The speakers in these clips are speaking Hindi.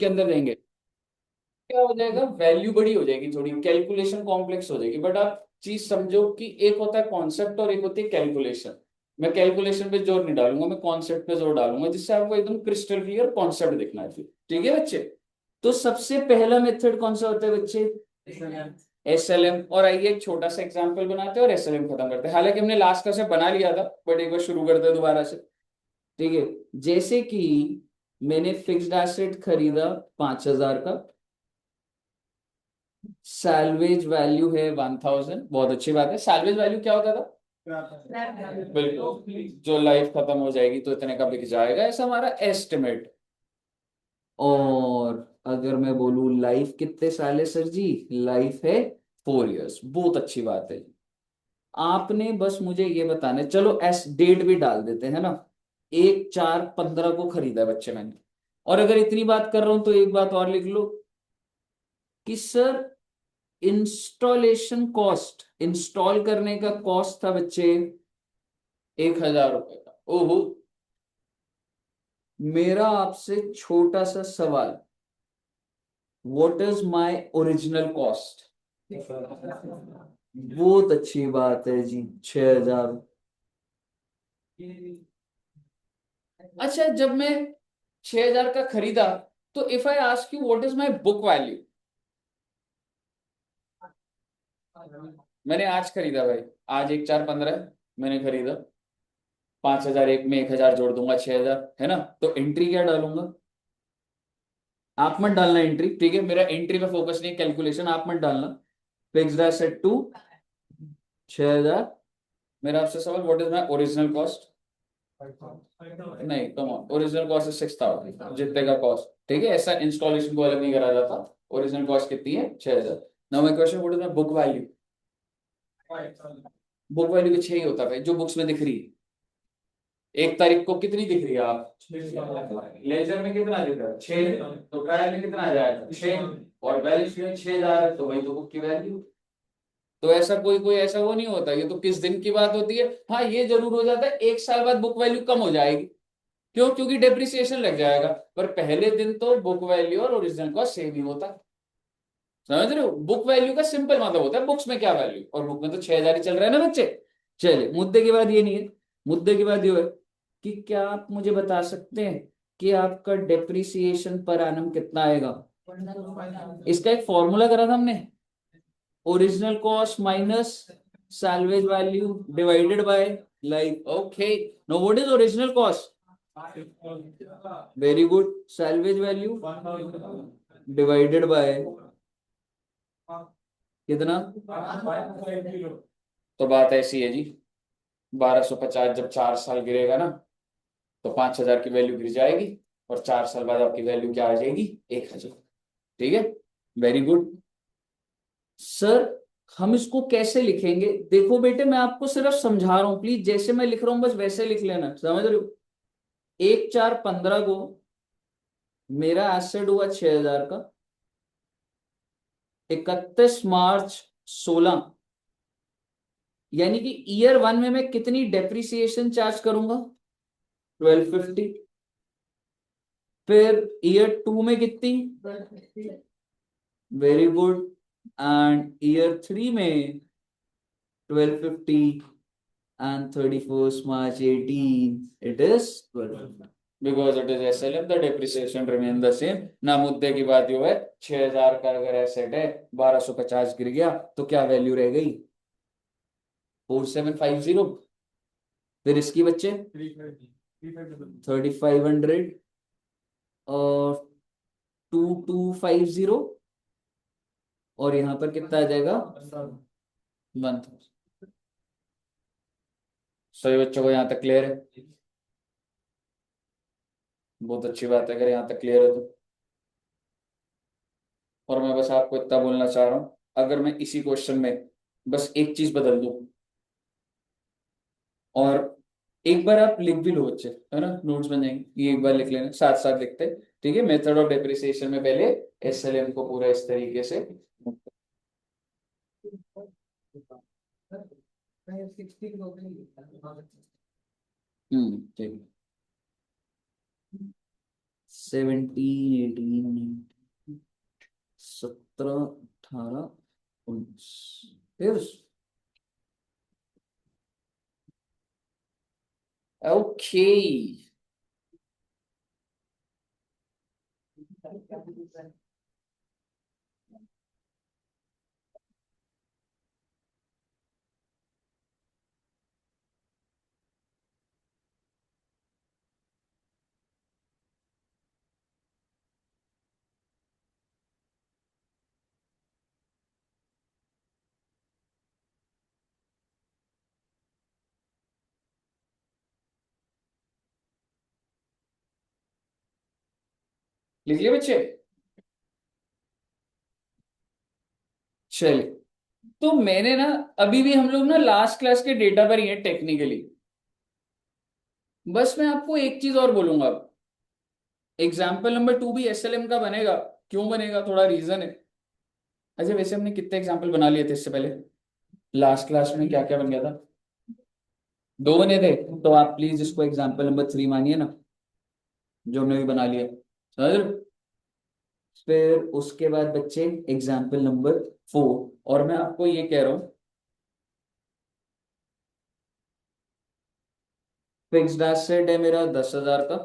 के अंदर जाएंगे, क्या हो जाएगा, वैल्यू बड़ी हो जाएगी, थोड़ी कैलकुलेशन कॉम्प्लेक्स हो जाएगी। बट आप चीज समझो कि एक होता है कॉन्सेप्ट और एक होती है कैलकुलेशन। मैं कैलकुलेशन पे जोर नहीं डालूंगा, मैं कॉन्सेप्ट पे जोर डालूंगा, जिससे आपको एकदम क्रिस्टल क्लियर कॉन्सेप्ट दिखना है। ठीक है बच्चे। तो सबसे पहला मेथड कौन सा होता है बच्चे? एसएलएम। और आइए एक छोटा सा एग्जांपल बनाते हैं और एसएलएम खत्म करते हैं। हालांकि हमने लास्ट का से बना लिया था, बट एक बार शुरू करते हैं दोबारा से। ठीक है। जैसे कि मैंने फिक्स्ड एसेट खरीदा 5,000 का, सैल्वेज वैल्यू है 1,000। बहुत अच्छी बात है। सैल्वेज वैल्यू क्या होता था? बिल्कुल, जो लाइफ खत्म हो जाएगी तो इतने का बिक जाएगा, ऐसा हमारा एस्टिमेट। और अगर मैं बोलूं लाइफ कितने साल है सर जी, लाइफ है 4 इयर्स। बहुत अच्छी बात है जी। आपने बस मुझे ये बताना है, चलो एस डेट भी डाल देते हैं ना, 1/4/15 को खरीदा है बच्चे मैंने। और अगर इतनी बात कर रहा हूं तो एक बात और लिख लो कि सर इंस्टॉलेशन कॉस्ट, इंस्टॉल करने का कॉस्ट था बच्चे 1,000 रुपए का। ओहो, मेरा आपसे छोटा सा सवाल, what is my original cost? बहुत अच्छी बात है जी, 6,000। अच्छा, जब मैं 6,000 का खरीदा, तो if I ask you what is my book value, मैंने आज खरीदा भाई, आज 1/4/15 मैंने खरीदा, 5,000 एक में 1,000 जोड़ दूंगा, 6,000 है ना। तो एंट्री क्या डालूंगा? आप मत डालना एंट्री, ठीक है, मेरा एंट्री पे फोकस नहीं, कैलकुलेशन आप मत डालना। Fixed asset to 6,000। मेरा आपसे सवाल, what is my original cost? नहीं, कम ऑन, ओरिजिनल कॉस्ट है 6,000, जितने का कॉस्ट। ठीक है, ऐसा इंस्टॉलेशन को अलग नहीं करा जाता। ओरिजिनल कॉस्ट कितनी है? 6,000। Now my question, what is my book value? Book value भी 6 ही होता है जो बुक्स में दिख रही है। 1 तारीख को कितनी दिख रही है आप? लेजर में कितना दिख रहा है? 6। तो ट्रायल में कितना आ जाएगा? 6। और बैलेंस शीट में 6 जा रहा है, तो वही तो बुक की वैल्यू। तो ऐसा कोई कोई ऐसा वो नहीं होता, ये तो किस दिन की बात होती है। हाँ, ये जरूर हो जाता है 1 साल बाद बुक वैल्यू कम हो जाएगी। क्यों? क्योंकि डेप्रिसिएशन लग जाएगा। पर पहले दिन तो बुक वैल्यू और ओरिजिनल कॉस्ट सेम ही होता है। समझ रहे हो? बुक वैल्यू का सिंपल मतलब होता है बुक्स में क्या वैल्यू, और बुक में तो 6,000 ही चल रहा है ना बच्चे। चलिए, मुद्दे की बात ये नहीं है। मुद्दे की बात ये है कि क्या आप मुझे बता सकते हैं कि आपका डेप्रिसिएशन पर एनम कितना आएगा? इसका एक फॉर्मूला करा था हमने, original cost minus salvage value divided by life. Okay, no, what is original cost? Very good, salvage value divided by कितना? तो बात ऐसी है जी, 1,250 जब 4 साल गिरेगा ना, तो 5,000 की वैल्यू गिर जाएगी, और 4 साल बाद आपकी वैल्यू क्या आ जाएगी? 1,000। ठीक है, वेरी गुड। सर, हम इसको कैसे लिखेंगे? देखो बेटे, मैं आपको सिर्फ समझा रहा हूं, प्लीज जैसे मैं लिख रहा हूं बस वैसे लिख लेना, समझ रहे हो? 1/4/15 को मेरा एसेट हुआ 6,000 का, 31 मार्च 16, यानी कि ईयर 1 में मैं कितनी डेप्रिसिएशन चार्ज करूंगा? 1,250। फिर ईयर 2 में कितनी? Very good. एंड ईयर 3 में 1,250, and 31st March 18, it is 12, because it is SLF, the depreciation remain the same ना। मुद्दे की बात यो है, 6,000 का अगर एसेट है, 1,250 गिर गया, तो क्या वैल्यू रह गई? 4,750। फिर इसकी बच्चे 3,500 और 2,250, और यहाँ पर कितना आ जाएगा? 1,000। सभी बच्चों को यहाँ तक क्लियर है? बहुत अच्छी बात है अगर यहाँ तक क्लियर है तो। और मैं बस आपको इतना बोलना चाह रहा हूं, अगर मैं इसी क्वेश्चन में बस एक चीज बदल दूं, और एक बार आप लिख भी लो बच्चे, है ना, नोट्स बन जाएंगे, ये एक बार लिख लेना, साथ साथ लिखते हैं। ठीक है, मेथड ऑफ डेप्रिसिएशन में पहले एसएलएम को पूरा इस तरीके से। ठीक। 17, 18, 17, 18, 19 फिर ओके। लिख लिए बच्चे? चलिए, तो मैंने ना, अभी भी हम लोग ना लास्ट क्लास के डेटा पर ही है टेक्निकली। बस मैं आपको एक चीज और बोलूंगा, एग्जाम्पल नंबर 2 भी एसएलएम का बनेगा। क्यों बनेगा, थोड़ा रीजन है। अच्छा, वैसे हमने कितने एग्जाम्पल बना लिए थे इससे पहले? लास्ट क्लास में क्या क्या बन गया था? 2 बने थे। तो आप प्लीज इसको एग्जाम्पल नंबर 3 मानिए ना, जो हमने भी बना लिया। समझ रहे हो? फिर उसके बाद बच्चे एग्जाम्पल नंबर 4, और मैं आपको ये कह रहा हूँ, फिक्स्ड एसेट है मेरा 10,000 का,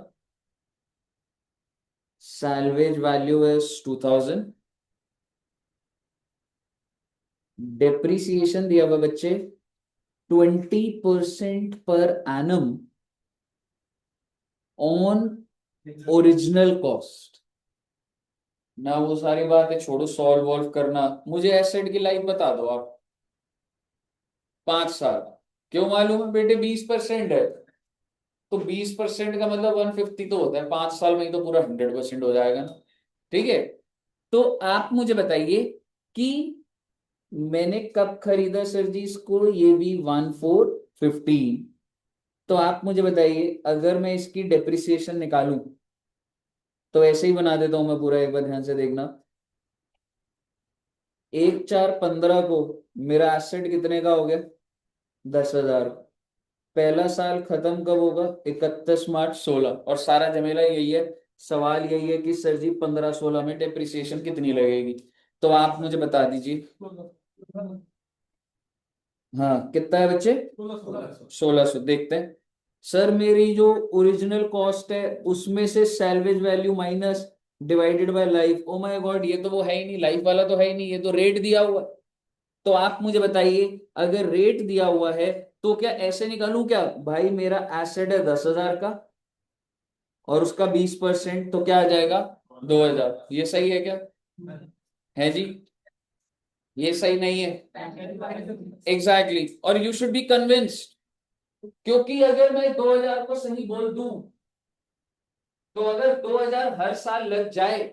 सैलवेज वैल्यू है 2,000, डेप्रिसिएशन दिया हुआ बच्चे 20% per annum on original cost. ना वो सारी बातें छोड़ो, सॉल्व वॉल्व करना, मुझे एसेट की लाइफ बता दो आप। 5 साल। क्यों मालूम है बेटे? 20% है, तो 20% का मतलब 150 तो होता है, 5 साल में ही तो पूरा 100% हो जाएगा ना। ठीक है, तो आप मुझे बताइए कि मैंने कब खरीदा सर जी इसको, ये भी 1415। तो आप मुझे बताइए, अगर मैं इसकी डेप्रिसिएशन निकालूं, तो ऐसे ही बना देता हूं मैं पूरा, एक बार ध्यान से देखना। 1/4/15 को मेरा एसेट कितने का हो गया? 10,000। पहला साल खत्म कब होगा? 31 मार्च 16। और सारा झमेला यही है, सवाल यही है कि सर जी 15-16 में डेप्रिसिएशन कितनी लगेगी। तो आप मुझे बता दीजिए। हाँ, कितना है बच्चे? 1600। देखते हैं। सर मेरी जो ओरिजिनल कॉस्ट है उसमें से salvage value minus divided by life. Oh my God, ये तो वो है ही नहीं, लाइफ वाला तो है ही नहीं, ये तो रेट दिया हुआ है। तो आप मुझे बताइए, अगर रेट दिया हुआ है तो क्या ऐसे निकालूं क्या भाई, मेरा एसेट है 10,000 का और उसका 20%, तो क्या आ जाएगा? 2,000। ये सही है क्या? है जी? ये सही नहीं है? Exactly exactly. और यू शुड बी कन्विंस्ड, क्योंकि अगर मैं 2,000 को सही बोल दूं, तो अगर 2,000 हर साल लग जाए,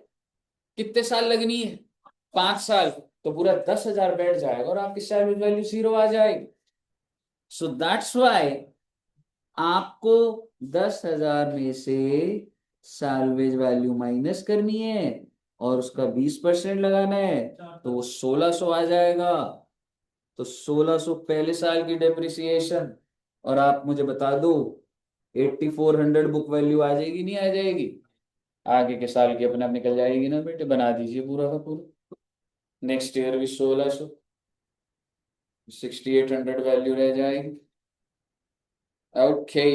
कितने साल लगनी है? 5 साल। तो पूरा 10,000 बैठ जाएगा और आपकी सैलरी वैल्यू 0 आ जाएगी। सो दैट्स वाई आपको 10,000 में से सैलवेज वैल्यू माइनस करनी है और उसका 20% लगाना है, तो वो 1,600 आ जाएगा। तो 1,600 पहले साल की डेप्रिसिएशन। और आप मुझे बता दो, 8,400 बुक वैल्यू आ जाएगी नहीं आ जाएगी? आगे के साल की अपने आप निकल जाएगी ना बेटे, बना दीजिए पूरा का पूरा। नेक्स्ट ईयर भी 1,600, 6,800 वैल्यू रह जाएगी। ओके।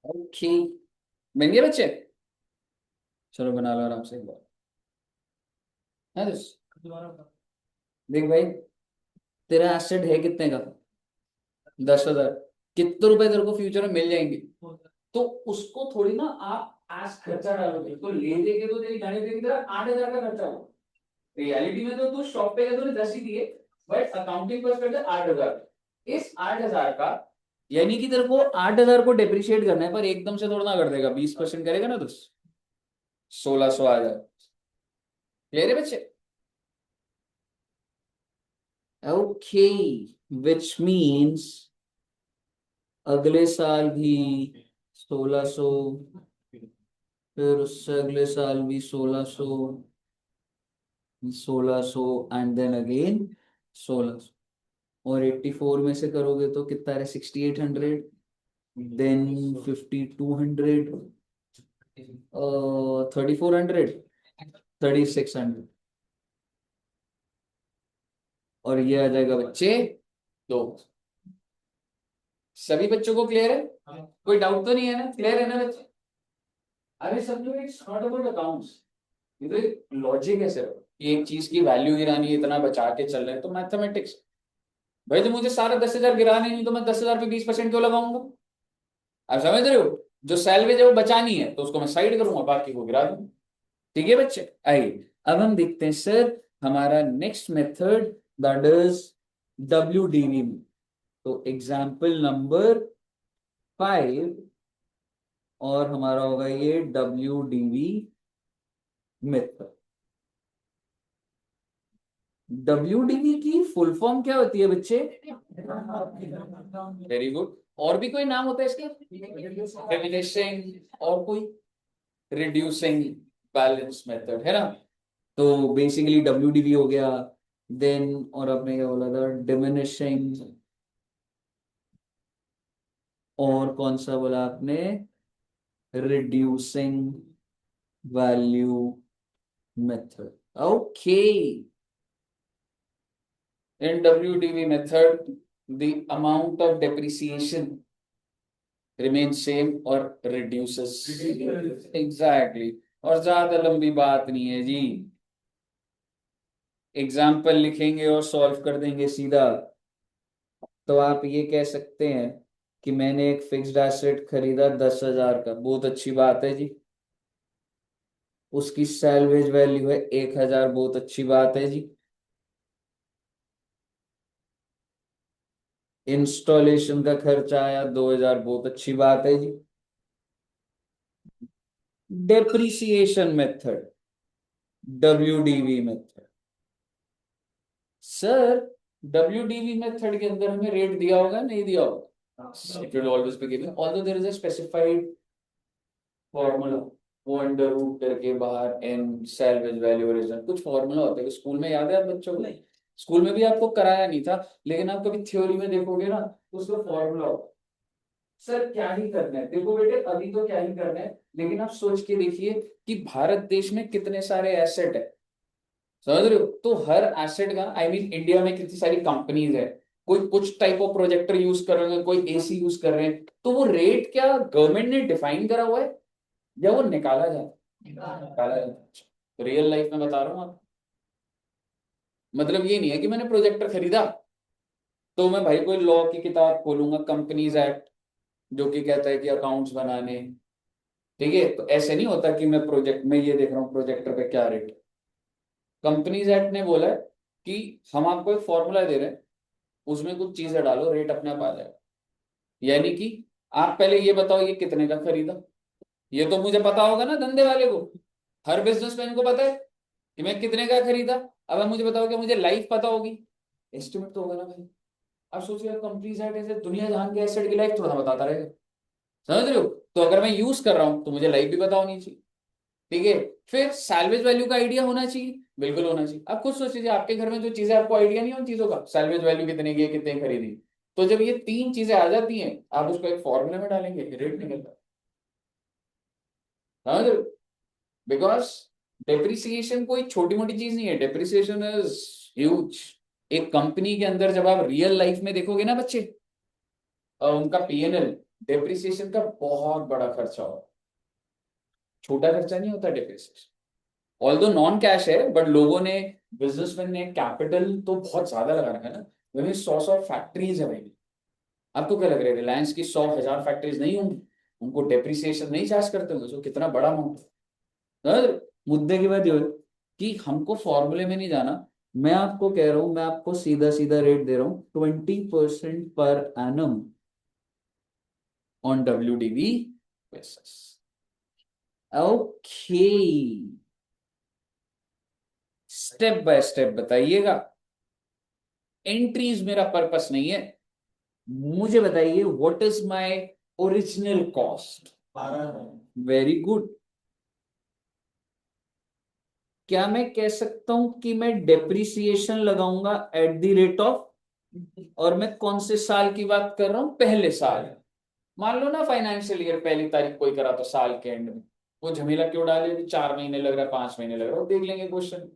ओके, बन गए बच्चे? चलो बना लो आराम से एक बार। है देख भाई, तेरा एसेट है कितने का? 10,000। कितने रुपए तेरे को फ्यूचर में मिल जाएंगे? तो उसको थोड़ी ना आप आज खर्चा डालोगे, तो ले देके तो तेरी गाड़ी देगी तेरा 8,000 का खर्चा हो। रियलिटी में तो तू शॉप पे गया, तूने 10 ही दिए, बट अकाउंटिंग परस्पेक्टिव 8,000। इस 8,000 का, यानी कि तेरे को 8,000 को डेप्रिशिएट करना है, पर एकदम से थोड़ा ना कर देगा, 20% करेगा ना तो 1,600 आ जाए। क्लियर है बच्चे? ओके, विच मीन्स अगले साल भी 1600, फिर उससे अगले साल भी 1600, 1600 एंड देन अगेन 1600, और 84 में से करोगे तो कितना है? 6800, देन 5200, 3400, 3600, और ये आ जाएगा बच्चे 2। सभी बच्चों को क्लियर है? कोई डाउट तो नहीं है ना? क्लियर है ना बच्चे? अरे समझो, इट्स नॉट अबाउट अकाउंट्स, ये तो एक लॉजिक है सिर्फ कि एक चीज की वैल्यू गिरानी है, इतना बचा के चल रहे हैं, तो मैथमेटिक्स। भाई तो मुझे सारे 10,000 गिराने नहीं, तो मैं 10,000 पे 20% क्यों लगाऊंगा? आप समझ रहे हो? जो सैलवेज है वो बचानी है तो उसको मैं साइड करूंगा, बाकी को गिरा दूंगा। ठीक है बच्चे, आइए अब हम देखते हैं सर हमारा next method, that is WDV में। तो एग्जाम्पल नंबर 5, और हमारा होगा ये WDV मेथड। WDV की फुल फॉर्म क्या होती है बच्चे? Very good. और भी कोई नाम होता है इसके? डिमिनिशिंग, और कोई? रिड्यूसिंग बैलेंस मेथड, है ना? तो बेसिकली WDV हो गया, देन और आपने क्या बोला था? डिमिनिशिंग, और कौन सा बोला आपने? Reducing value method. Okay, in WDV method the amount of depreciation remains same or reduces। exactly, और ज्यादा लंबी बात नहीं है जी, एग्जाम्पल लिखेंगे और सॉल्व कर देंगे सीधा। तो आप ये कह सकते हैं कि मैंने एक फिक्स्ड एसेट खरीदा 10,000 का, बहुत अच्छी बात है जी। उसकी सैलवेज वैल्यू है 1,000, बहुत अच्छी बात है जी। इंस्टॉलेशन का खर्चा आया 2,000, बहुत अच्छी बात है जी। Depreciation method, WDV method. Sir WDV method के अंदर हमें रेट दिया होगा, नहीं दिया होगा? It will always be given, although there is a specified formula, वो अंडर रूट करके बाहर एन सैलवेज वैल्यू ओरिजिन, कुछ फॉर्मूला होता है। स्कूल में याद है आप बच्चों को? नहीं, स्कूल में भी आपको कराया नहीं था, लेकिन आप कभी थ्योरी में देखोगे ना तो उसका फॉर्मूला होता है। सर क्या ही करना है, देखो बेटे अभी तो क्या ही करना है, लेकिन आप सोच के देखिए कि भारत देश में कितने सारे एसेट है, समझ रहे हो? तो हर एसेट का, आई मीन इंडिया में कितनी सारी कंपनीज है, कोई कुछ टाइप ऑफ प्रोजेक्टर यूज कर रहे हैं, कोई एसी यूज कर रहे हैं, तो वो रेट क्या गवर्नमेंट ने डिफाइन करा हुआ है या वो निकाला जाता है? निकाला जाता है। रियल लाइफ में बता रहा हूँ आप, मतलब ये नहीं है कि मैंने प्रोजेक्टर खरीदा तो मैं भाई कोई लॉ की किताब खोलूंगा, कंपनीज एक्ट जो कि कहता है कि अकाउंट्स बनाने, ठीक है? तो ऐसे नहीं होता कि मैं प्रोजेक्ट में ये देख रहा हूँ प्रोजेक्टर पे क्या रेट। कंपनीज एक्ट ने बोला है कि हम आपको एक फॉर्मूला दे रहे हैं, उसमें कुछ चीजें डालो, रेट अपने आप आ जाएगा। यानी कि आप पहले ये बताओ ये कितने का खरीदा, ये तो मुझे पता होगा ना, धंधे वाले को, हर बिजनेसमैन को पता है कि मैं कितने का खरीदा। अब आप मुझे बताओ कि मुझे लाइफ पता होगी? एस्टिमेट तो होगा ना भाई। अब सोचिए कंपनीज एक्ट ऐसे दुनिया जहान के एसेट की लाइफ थोड़ा बताता रहेगा, समझ रहे हो? तो अगर मैं यूज कर रहा हूं तो मुझे लाइफ भी पता होनी चाहिए, ठीक है? फिर सैलवेज वैल्यू का आइडिया होना चाहिए, बिल्कुल होना चाहिए। आप खुद सोच लीजिए, आपके घर में जो चीजें आपको आइडिया नहीं है उन चीजों का, सैलवेज वैल्यू कितने की है, कितने खरीदी, तो जब ये तीन चीजें आ जाती हैं आप उसको एक फॉर्मूले में डालेंगे, रेट निकलता है, समझ रहे हो? बिकॉज डेप्रिसिएशन कोई छोटी मोटी चीज नहीं है, डेप्रिसिएशन इज ह्यूज। एक कंपनी के अंदर जब आप रियल लाइफ में देखोगे ना बच्चे, उनका P&L, डेप्रिसिएशन का बहुत बड़ा खर्चा होगा, छोटा खर्चा नहीं होता डेप्रिसिएशन। ऑल्दो नॉन कैश है, बट लोगों ने, बिजनेसमैन ने कैपिटल तो बहुत ज्यादा लगा रखा है ना। वही 100 फैक्ट्रीज है भाई, आपको क्या लग रहा है रिलायंस की 100,000 फैक्ट्रीज नहीं होंगी? उनको डेप्रिसिएशन नहीं चार्ज करते होंगे, तो कितना बड़ा अमाउंट है। मुद्दे की बात ये है कि हमको फॉर्मूले में नहीं जाना। मैं आपको कह रहा हूं, मैं आपको सीधा सीधा रेट दे रहा हूं, 20% per annum on WDV basis. Okay, step by step बताइएगा। एंट्रीज मेरा पर्पस नहीं है। मुझे बताइए what is my original cost. Very good. क्या मैं कह सकता हूं कि मैं डेप्रिसिएशन लगाऊंगा एट द रेट ऑफ, और मैं कौन से साल की बात कर रहा हूं, पहले साल। मान लो ना फाइनेंशियल ईयर पहली तारीख कोई करा तो साल के एंड में, वो झमेला क्यों डाले कि 4 महीने लग रहा है 5 महीने लग रहा है, वो देख लेंगे क्वेश्चन।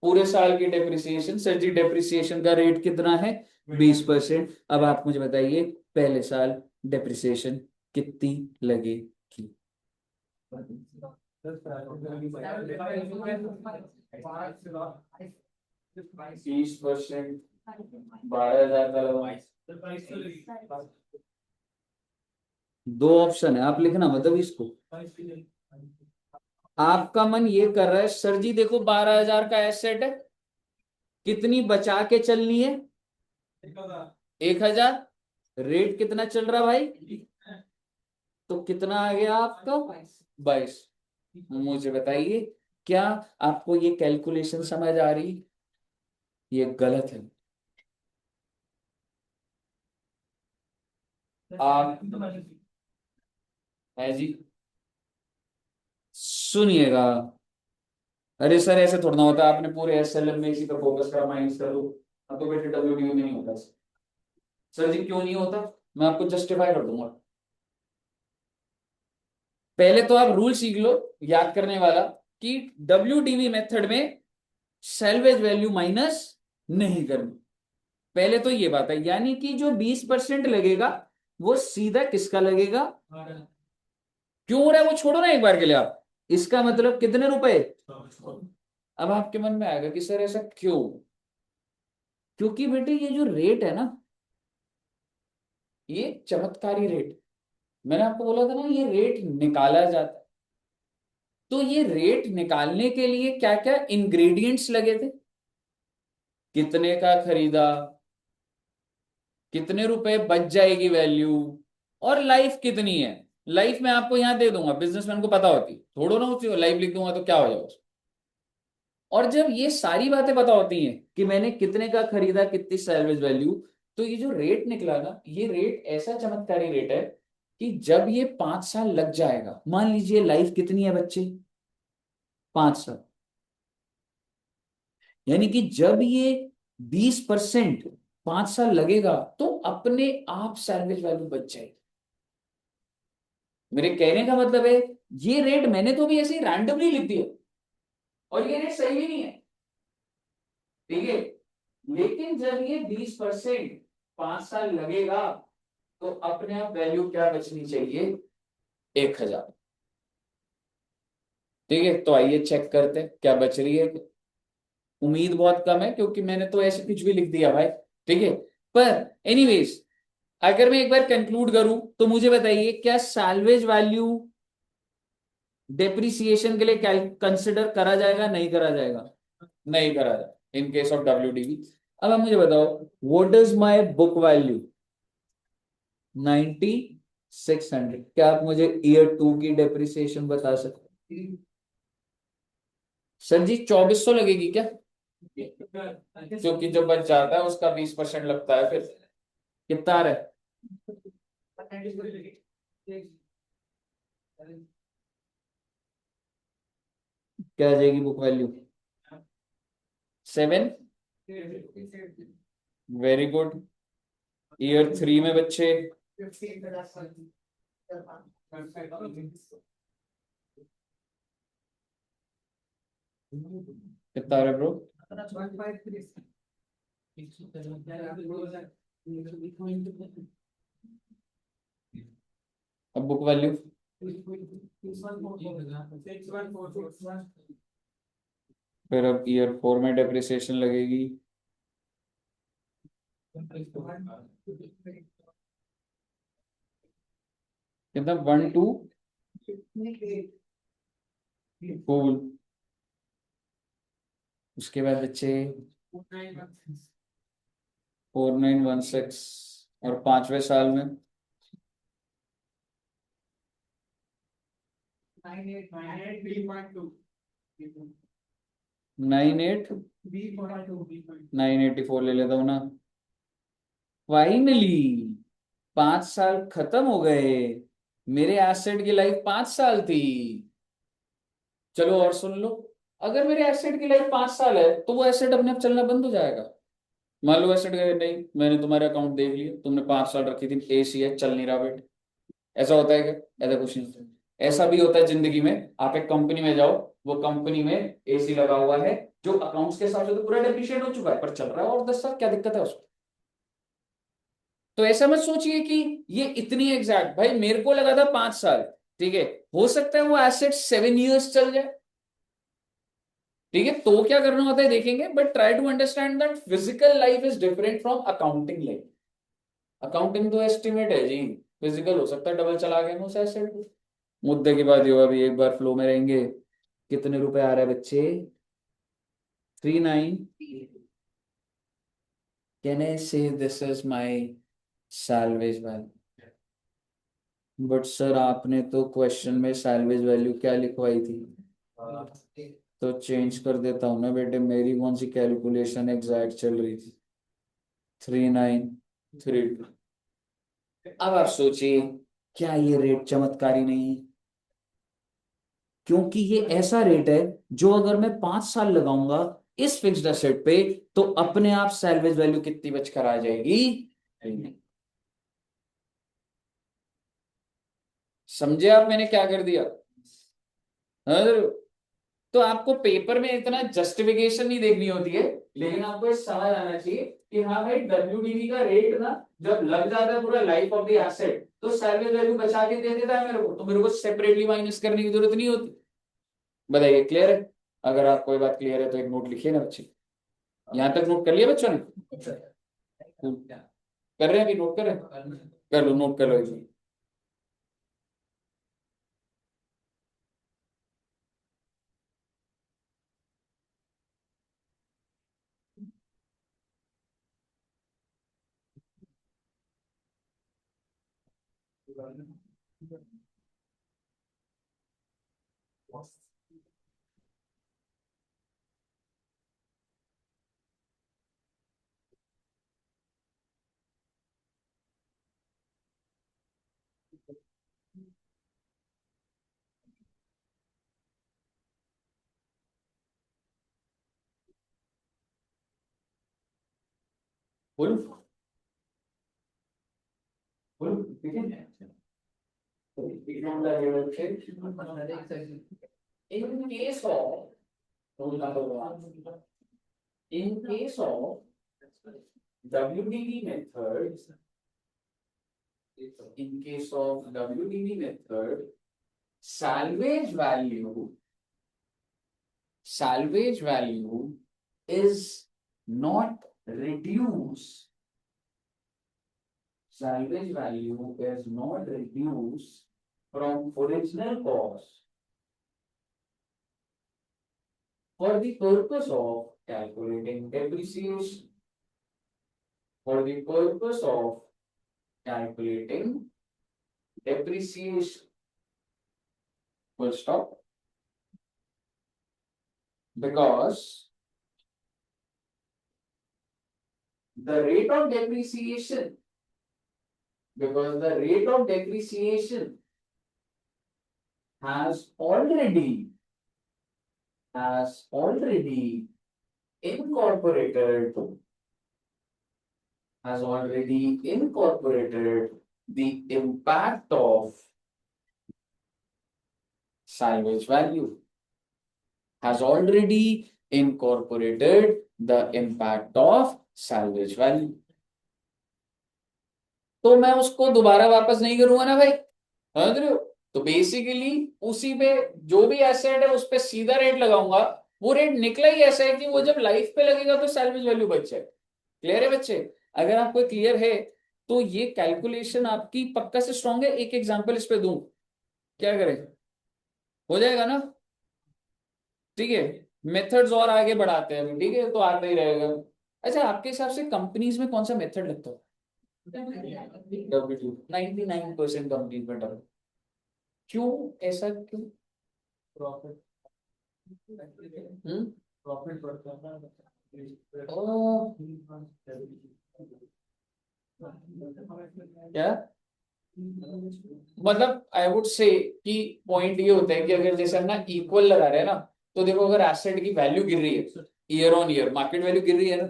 पूरे साल की डेप्रिसिएशन, सर जी डेप्रिसिएशन का रेट कितना है, 20%। अब आप मुझे बताइए पहले साल डेप्रिसिएशन कितनी लगेगी। 20%, 12,000 का लगा। दो ऑप्शन है, आप लिखना मतलब इसको। आपका मन ये कर रहा है सर जी देखो 12,000 का एसेट है, कितनी बचा के चलनी है, 1,000। रेट कितना चल रहा भाई, तो कितना आ गया आपका, 22। मुझे बताइए क्या आपको ये कैलकुलेशन समझ आ रही, ये गलत है। आप है जी, सुनिएगा। अरे सर ऐसे थोड़ा ना होता है, आपने पूरे एसएलएम में इसी पर फोकस करा, माइनस कर दो। अब तो बेटे डब्ल्यूडीयू में नहीं होता सर जी, क्यों नहीं होता, मैं आपको जस्टिफाई कर दूंगा। पहले तो आप रूल सीख लो याद करने वाला, कि डब्ल्यूडीवी मेथड में सैल्वेज वैल्यू माइनस नहीं करनी। पहले तो ये बात है, यानी कि जो 20% लगेगा वो सीधा किसका लगेगा, क्यों हो रहा है वो छोड़ो ना एक बार के लिए आप, इसका मतलब कितने रुपए। अब आपके मन में आएगा कि सर ऐसा क्यों, क्योंकि बेटे ये जो रेट है ना, ये चमत्कारी रेट, मैंने आपको बोला था ना ये रेट निकाला जाता है। तो ये रेट निकालने के लिए क्या क्या इंग्रेडिएंट्स लगे थे, कितने का खरीदा, कितने रुपए बच जाएगी वैल्यू, और लाइफ कितनी है। लाइफ में आपको यहां दे दूंगा, बिजनेसमैन को पता होती, थोड़ो ना होती, लाइफ लिख दूंगा तो क्या हो जाएगा। और जब ये सारी बातें पता होती हैं कि मैंने कितने का खरीदा, कितनी सैलवेज वैल्यू, तो ये जो रेट निकला ना, ये रेट ऐसा चमत्कारी रेट है कि जब ये 5 साल लग जाएगा, मान लीजिए लाइफ कितनी है बच्चे, 5 साल, यानी कि जब ये 20% 5 साल लगेगा तो अपने आप सैलवेज वैल्यू बच जाएगी। मेरे कहने का मतलब है, ये रेट मैंने तो भी ऐसे ही रैंडमली लिख दिया, और ये रेट सही भी नहीं है, ठीक है। लेकिन जब ये 20% 5 साल लगेगा तो अपने आप वैल्यू क्या बचनी चाहिए, 1,000। ठीक है, तो आइए चेक करते हैं क्या बच रही है। उम्मीद बहुत कम है क्योंकि मैंने तो ऐसे कुछ भी लिख दिया भाई, ठीक है। पर एनीवेज, अगर मैं एक बार कंक्लूड करूं तो मुझे बताइए क्या सैल्वेज वैल्यू डेप्रिसिएशन के लिए कंसिडर करा जाएगा, नहीं करा जाएगा, नहीं करा जाएगा इन केस ऑफ डब्ल्यूडीवी। अब आप मुझे बताओ what is my book value, 9600। क्या आप मुझे ईयर 2 की डेप्रिसिएशन बता सकते हैं? सर जी 2400 लगेगी क्या, क्योंकि जो बच जाता है उसका 20% लगता है, फिर कितना आ रहा है, क्या आ जाएगी book value, 7। Very good. Year 3 में बच्चे कितना आ रहा है ब्रो, अब बुक वैल्यू, फिर अब ईयर 4 में डेप्रिसिएशन लगेगी, कितना, 1 2 कूल। उसके बाद बच्चे 4916, और 5वें साल में 98 984 ले लेता हूँ ना। फाइनली 5 साल खत्म हो गए, मेरे एसेट की लाइफ 5 साल थी। चलो और सुन लो, अगर मेरे एसेट की लाइफ 5 साल है तो वो एसेट अपने आप चलना बंद हो जाएगा। मान लो एसेट गए, नहीं मैंने तुम्हारे अकाउंट देख लिया, तुमने 5 साल रखी थी, एसी है चल नहीं रहा बेट। ऐसा होता है क्या? ऐसा कुछ नहीं होता। ऐसा भी होता है जिंदगी में, आप एक कंपनी में जाओ, वो कंपनी में एसी लगा हुआ है, जो अकाउंट्स के हिसाब से तो पूरा डेप्रिशिएट हो चुका है, पर चल रहा है और 10 साल, क्या दिक्कत है उसमें? तो ऐसा मत सोचिए कि ये इतनी एग्जैक्ट, भाई मेरे को लगा था 5 साल, ठीक है, हो सकता है वो एसेट 7 years चल जाए, ठीक है, तो क्या करना होता है देखेंगे, but try to understand that physical life is different from accounting life. Accounting तो एस्टिमेट है जी, फिजिकल हो सकता है डबल चला गया उस एसेट को। मुद्दे की बात ये हुआ, अभी एक बार फ्लो में रहेंगे। कितने रुपए आ रहे हैं बच्चे? 39। कैन आई से this is my salvage value? But sir आपने तो क्वेश्चन में सैलवेज वैल्यू क्या लिखवाई थी? तो चेंज कर देता हूँ ना बेटे, मेरी कौन सी कैलकुलेशन एग्जैक्ट चल रही थी? 3932। अब आप सोचिए, क्या ये रेट चमत्कारी नहीं है? क्योंकि ये ऐसा रेट है जो अगर मैं 5 साल लगाऊंगा इस फिक्स्ड एसेट पे, तो अपने आप सैलवेज वैल्यू कितनी बचकर आ जाएगी? समझे आप मैंने क्या कर दिया? हाँ, तो आपको पेपर में इतना जस्टिफिकेशन नहीं देखनी होती है, लेकिन आपको ये समझ आना चाहिए कि हाँ भाई डब्ल्यूडीवी का रेट ना जब लग जाता है पूरा लाइफ ऑफ द एसेट, तो सैलवेज वैल्यू बचा के दे देता है मेरे को, तो मेरे को सेपरेटली माइनस करने की जरूरत नहीं होती। बताइए क्लियर है? अगर आप कोई बात क्लियर है तो एक नोट लिखिए ना बच्चे। यहाँ तक नोट कर लिया बच्चों ने? कर रहे हैं अभी, नोट कर रहे हैं? कर लो, नोट कर लो इसमें। बोलो बोलो, ठीक है। In case of rule number one, in case of WDV method, in case of WDV method, salvage value is not reduced. Salvage value is not reduced from original cost for the purpose of calculating depreciation. For the purpose of calculating depreciation. Full stop. Because the rate of depreciation, because the rate of depreciation has already incorporated the impact of salvage value, has already incorporated the impact of salvage value. तो मैं उसको दोबारा वापस नहीं करूंगा ना भाई, समझ रहे हो? तो बेसिकली उसी पे जो भी एसेट है उस पे सीधा रेट लगाऊंगा। वो रेट निकला ही ऐसा है कि वो जब लाइफ पे लगेगा तो सैलवेज वैल्यू बच जाए। क्लियर है बच्चे? अगर आपको क्लियर है तो ये कैलकुलेशन आपकी पक्का से स्ट्रांग है। एक एग्जांपल इस पे दूं, क्या करें? हो जाएगा ना? ठीक है, मेथड्स और आगे बढ़ाते हैं अभी, ठीक है, तो आता ही रहेगा। अच्छा, आपके हिसाब से कंपनीज में कौन सा मेथड लगता है? W2 99% कंपनीज में W। क्यों? ऐसा क्यों? प्रॉफिट। प्रॉफिट बढ़ता है क्या मतलब आई वुड से कि पॉइंट ये होता है कि अगर जैसे हम ना इक्वल लगा रहे हैं ना, तो देखो अगर एसेट की वैल्यू गिर रही है year on year, market value गिर रही है ना,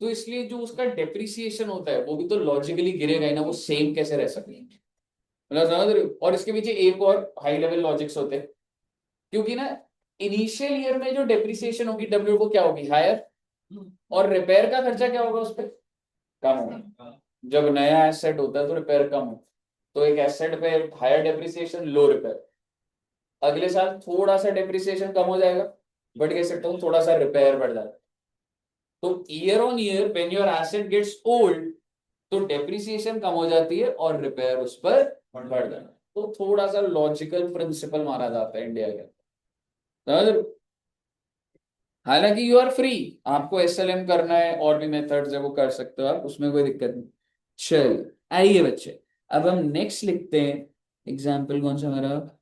तो इसलिए जो उसका डेप्रिसिएशन होता है वो भी तो लॉजिकली गिरेगा ही ना, वो सेम कैसे रह सकते हैं। मतलब समझ रहे हो? और इसके पीछे एक और हाई लेवल लॉजिक्स होते हैं, क्योंकि ना इनिशियल ईयर में जो डेप्रिसिएशन होगी डब्ल्यू वो क्या होगी, हायर, और रिपेयर का खर्चा क्या होगा उस पर, कम होगा। जब नया एसेट होता है तो रिपेयर कम हो, तो एक एसेट पे हायर डेप्रिसिएशन लो रिपेयर, अगले साल थोड़ा सा डेप्रिसिएशन कम हो जाएगा, बट कह सकता हूँ थोड़ा सा रिपेयर बढ़ जाएगा। तो year on year when your asset gets old, तो डेप्रिसिएशन कम हो जाती है और रिपेयर उस पर बढ़ जाता है। तो थोड़ा सा लॉजिकल प्रिंसिपल माना जाता है इंडिया के, समझ रहे हो? हालांकि यू आर फ्री, आपको एसएलएम करना है और भी मेथड्स है वो कर सकते हो आप, उसमें कोई दिक्कत नहीं। चलिए आइए बच्चे, अब हम नेक्स्ट लिखते हैं। एग्जाम्पल कौन सा हमारा,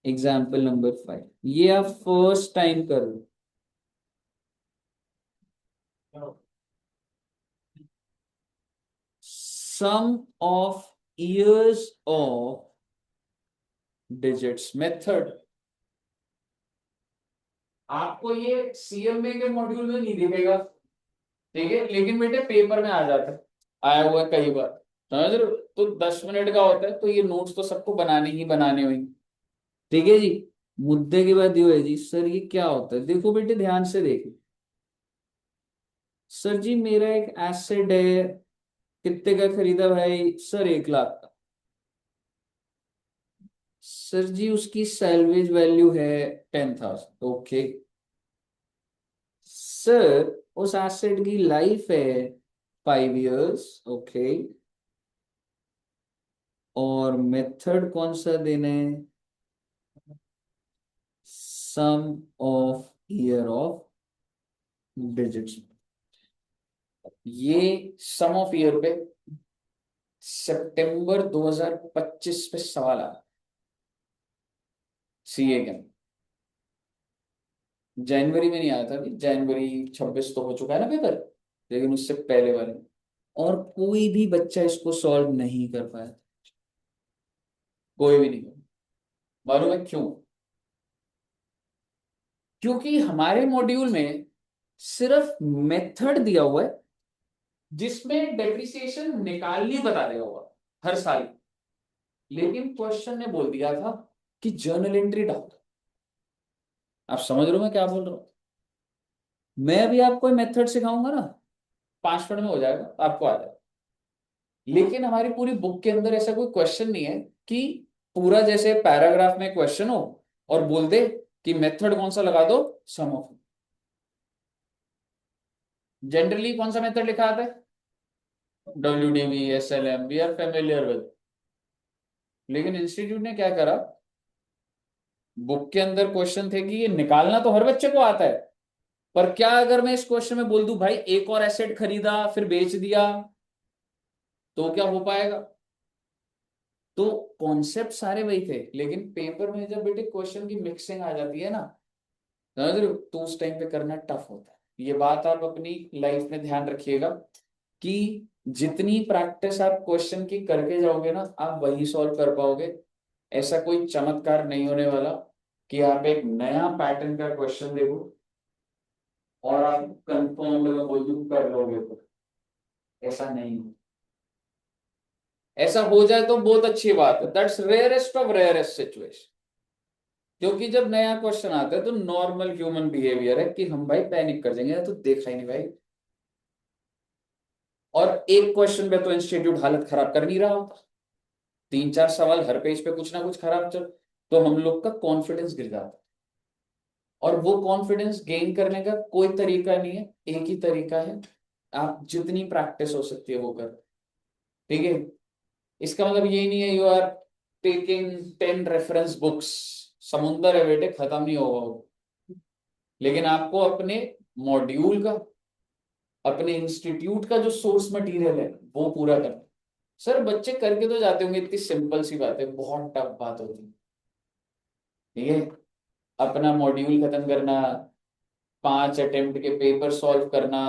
एग्जाम्पल नंबर 5, ये आप फर्स्ट टाइम कर लो। Sum of years of digits method. आपको ये सीएमए के मॉड्यूल में नहीं दिखेगा, ठीक है, लेकिन बेटे पेपर में आ जाता है, आया हुआ है कई बार, समझ रहे हो? तो 10 मिनट का होता है, तो ये नोट्स तो सबको बनाने ही बनाने हुए, ठीक है जी। मुद्दे की बात ये है जी, सर ये क्या होता है, देखो बेटे ध्यान से देखो। सर जी मेरा एक एसेट है, कितने का खरीदा भाई, सर 1 लाख का। सर जी उसकी सैलवेज वैल्यू है 10,000, ओके। सर उस एसेट की लाइफ है 5 इयर्स, ओके। और मेथड कौन सा देना है, sum of year of digits. ये सम ऑफ ईयर पे सितंबर 2025 पे सवाल आ, सीए के, जनवरी में नहीं आया था अभी, जनवरी 26 तो हो चुका है ना पेपर, लेकिन उससे पहले वाले, और कोई भी बच्चा इसको सॉल्व नहीं कर पाया, कोई भी नहीं। मालूम है क्यों? क्योंकि हमारे मॉड्यूल में सिर्फ मेथड दिया हुआ है, जिसमें डेप्रिसिएशन निकालनी बता दिया हुआ हर साल, लेकिन क्वेश्चन ने बोल दिया था कि जर्नल एंट्री डाल। आप समझ रहे हो मैं क्या बोल रहा हूँ? मैं अभी आपको मेथड सिखाऊंगा ना, 5 मिनट में हो जाएगा, आपको आ जाएगा। लेकिन हमारी पूरी बुक के अंदर ऐसा कोई क्वेश्चन नहीं है कि पूरा जैसे पैराग्राफ में क्वेश्चन हो और बोल दे कि मेथड कौन सा लगा दो, सम ऑफ। जनरली कौन सा मेथड लिखा आता है, WDV, SLM, we are familiar with. लेकिन इंस्टीट्यूट ने क्या करा, बुक के अंदर क्वेश्चन थे कि ये निकालना तो हर बच्चे को आता है, पर क्या अगर मैं इस क्वेश्चन में बोल दूं भाई एक और एसेट खरीदा फिर बेच दिया, तो क्या हो पाएगा? तो कॉन्सेप्ट सारे वही थे, लेकिन पेपर में जब बेटे क्वेश्चन की मिक्सिंग आ जाती है ना, समझ रहे हो, तो उस टाइम पे करना टफ होता है। ये बात आप अपनी लाइफ में ध्यान रखिएगा कि जितनी प्रैक्टिस आप क्वेश्चन की करके जाओगे ना, आप वही सॉल्व कर पाओगे। ऐसा कोई चमत्कार नहीं होने वाला कि आप एक नया पैटर्न का क्वेश्चन देखो और आप कंफर्म में बोल दूं कर लोगे, तो ऐसा नहीं हो। ऐसा हो जाए तो बहुत अच्छी बात है, that's rarest of rarest situation. क्योंकि जब नया क्वेश्चन आता है तो नॉर्मल ह्यूमन बिहेवियर है कि हम भाई पैनिक कर जाएंगे, तो देखा ही नहीं भाई। और एक क्वेश्चन पे तो इंस्टीट्यूट हालत खराब कर नहीं रहा होता, 3-4 सवाल हर पेज पे कुछ ना कुछ खराब चल, तो हम लोग का कॉन्फिडेंस गिर जाता है। और वो कॉन्फिडेंस गेन करने का कोई तरीका नहीं है, एक ही तरीका है, आप जितनी प्रैक्टिस हो सकती है वो कर, ठीक है। इसका मतलब ये नहीं है you are taking 10 reference books, समुंदर है बेटे, खत्म नहीं होगा वो। लेकिन आपको अपने मॉड्यूल का, अपने इंस्टीट्यूट का जो सोर्स मटेरियल है वो पूरा करना है। सर बच्चे करके तो जाते होंगे, इतनी सिंपल सी बात है, बहुत टफ बात होती है, ठीक है। अपना मॉड्यूल खत्म करना, 5 अटेम्प्ट के पेपर सॉल्व करना,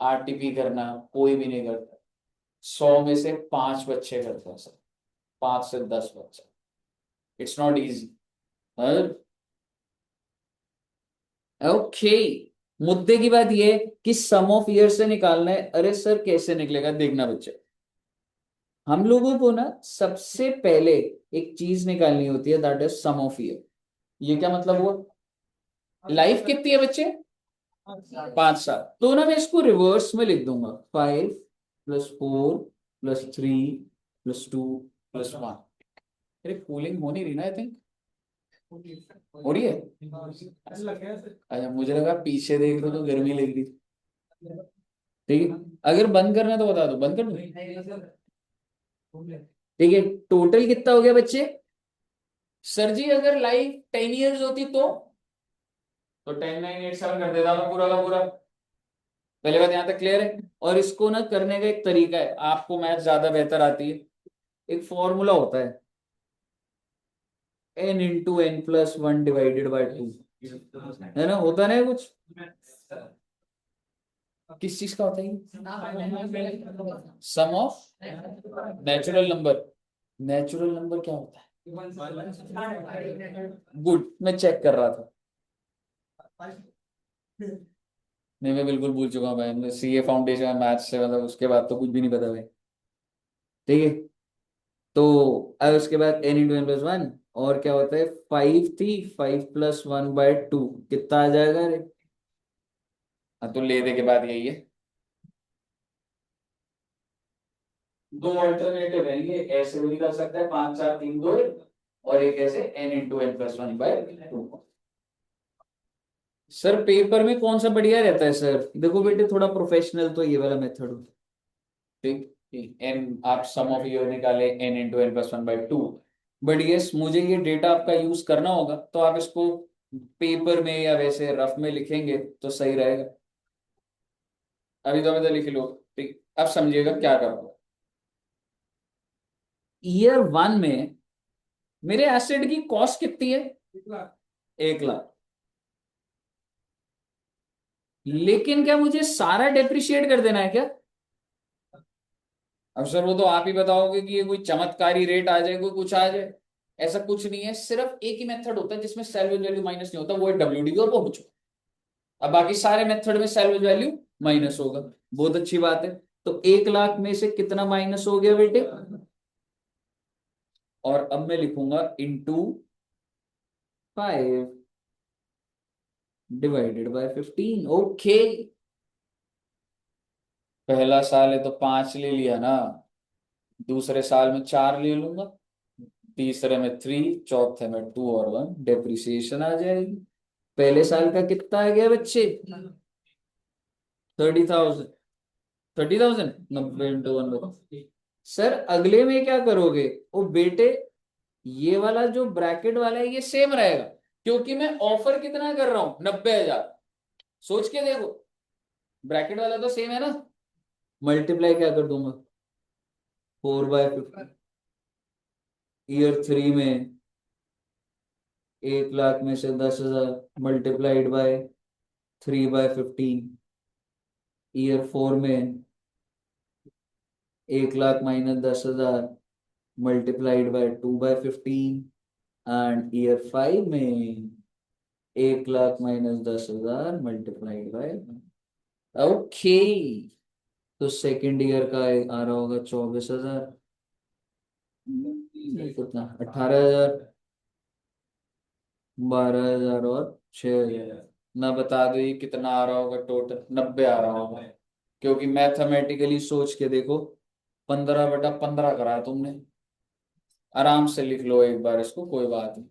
आरटीपी करना कोई भी नहीं करता। 100 में से 5 बच्चे करते हैं सर, 5 से 10 बच्चे। It's not easy. ओके, मुद्दे की बात ये कि सम ऑफ ईयर से निकालना है। अरे सर कैसे निकलेगा, देखना बच्चे, हम लोगों को ना सबसे पहले एक चीज निकालनी होती है, that is sum of year. ये क्या मतलब हुआ, लाइफ कितनी है बच्चे, 5 साल। तो ना मैं इसको रिवर्स में लिख दूंगा, 5 + 4 + 3 + 2 + 1। अरे कूलिंग हो नहीं रही ना, आई थिंक हो रही है। अच्छा मुझे लगा पीछे देख रहे हो तो गर्मी लग रही। ठीक है, अगर बंद करना है तो बता दो, बंद कर दो। ठीक है, टोटल कितना हो गया बच्चे। सर जी अगर लाइफ 10 ईयर्स होती तो 10 9 8 7 कर देता मैं पूरा का पूरा। पहले बात यहां तक क्लियर है। और इसको ना करने का एक तरीका है, आपको मैथ ज्यादा बेहतर आती है। एक फॉर्मूला होता है, n × n + 1/2, है ना, होता नहीं कुछ। किस चीज का होता है, sum of natural number. Natural number क्या होता है, गुड, मैं चेक कर रहा था। नहीं मैं बिल्कुल भूल चुका हूँ भाई, मैं सीए फाउंडेशन मैथ से, मतलब उसके बाद तो कुछ भी नहीं पता भाई। ठीक है, तो अब उसके बाद n × n + 1, और क्या होता है, 5 थी, 5 + 1/2 कितना आ जाएगा रे। हाँ तो ले दे के बाद यही है, दो अल्टरनेटिव है ये, ऐसे भी निकल सकता है 5 4 3 2, और एक ऐसे n × n + 1/2। सर पेपर में कौन सा बढ़िया रहता है सर, देखो बेटे थोड़ा प्रोफेशनल तो ये वाला मेथड हो। ठीक, एन आप सम ऑफ ईयर निकाले n × n + 1/2। बट यस मुझे ये डेटा आपका यूज करना होगा, तो आप इसको पेपर में या वैसे रफ में लिखेंगे तो सही रहेगा। अभी तो मैं लिख लो। ठीक, अब समझिएगा क्या करो। ईयर 1 में मेरे एसेट की कॉस्ट कितनी है, 1 लाख। लेकिन क्या मुझे सारा डेप्रिशिएट कर देना है क्या। अब सर वो तो आप ही बताओगे कि ये कोई चमत्कारी रेट आ जाए, कोई कुछ आ जाए। ऐसा कुछ नहीं है, सिर्फ एक ही मेथड होता है जिसमें सैल्वेज वैल्यू माइनस नहीं होता, वो है डब्ल्यूडी, और वो हो चुका। अब बाकी सारे मेथड में सैल्वेज वैल्यू माइनस होगा। बहुत अच्छी बात है। तो 1 लाख में से कितना माइनस हो गया बेटे, और अब मैं लिखूंगा ×5 / 15। ओके, पहला साल है तो 5 ले लिया ना, दूसरे साल में 4 ले लूंगा, तीसरे में 3, चौथे में 2 और 1, डेप्रिसिएशन आ जाएगी। पहले साल का कितना आ गया बच्चे, 30,000। 30,000 90 × 1 बताओ। सर अगले में क्या करोगे, ओ बेटे ये वाला जो ब्रैकेट वाला है ये सेम रहेगा, क्योंकि मैं ऑफर कितना कर रहा हूं, 90,000। सोच के देखो, ब्रैकेट वाला तो सेम है ना। मल्टीप्लाई क्या कर दूंगा, 4/50। ईयर 3 में 1 लाख में से 10,000 मल्टीप्लाइड बाय 3/15। ईयर 4 में 1 lakh minus 10,000 multiplied by 2/15। And year 5 में 1 lakh minus 10,000 multiplied by. Okay, तो सेकेंड ईयर का आ रहा होगा 24,000, कितना 18,000, 12,000 और 6,000। ना बता दो ये कितना आ रहा होगा, टोटल 90 आ रहा होगा। क्योंकि मैथमेटिकली सोच के देखो, 15/15 करा है तुमने। आराम से लिख लो एक बार इसको, कोई बात नहीं।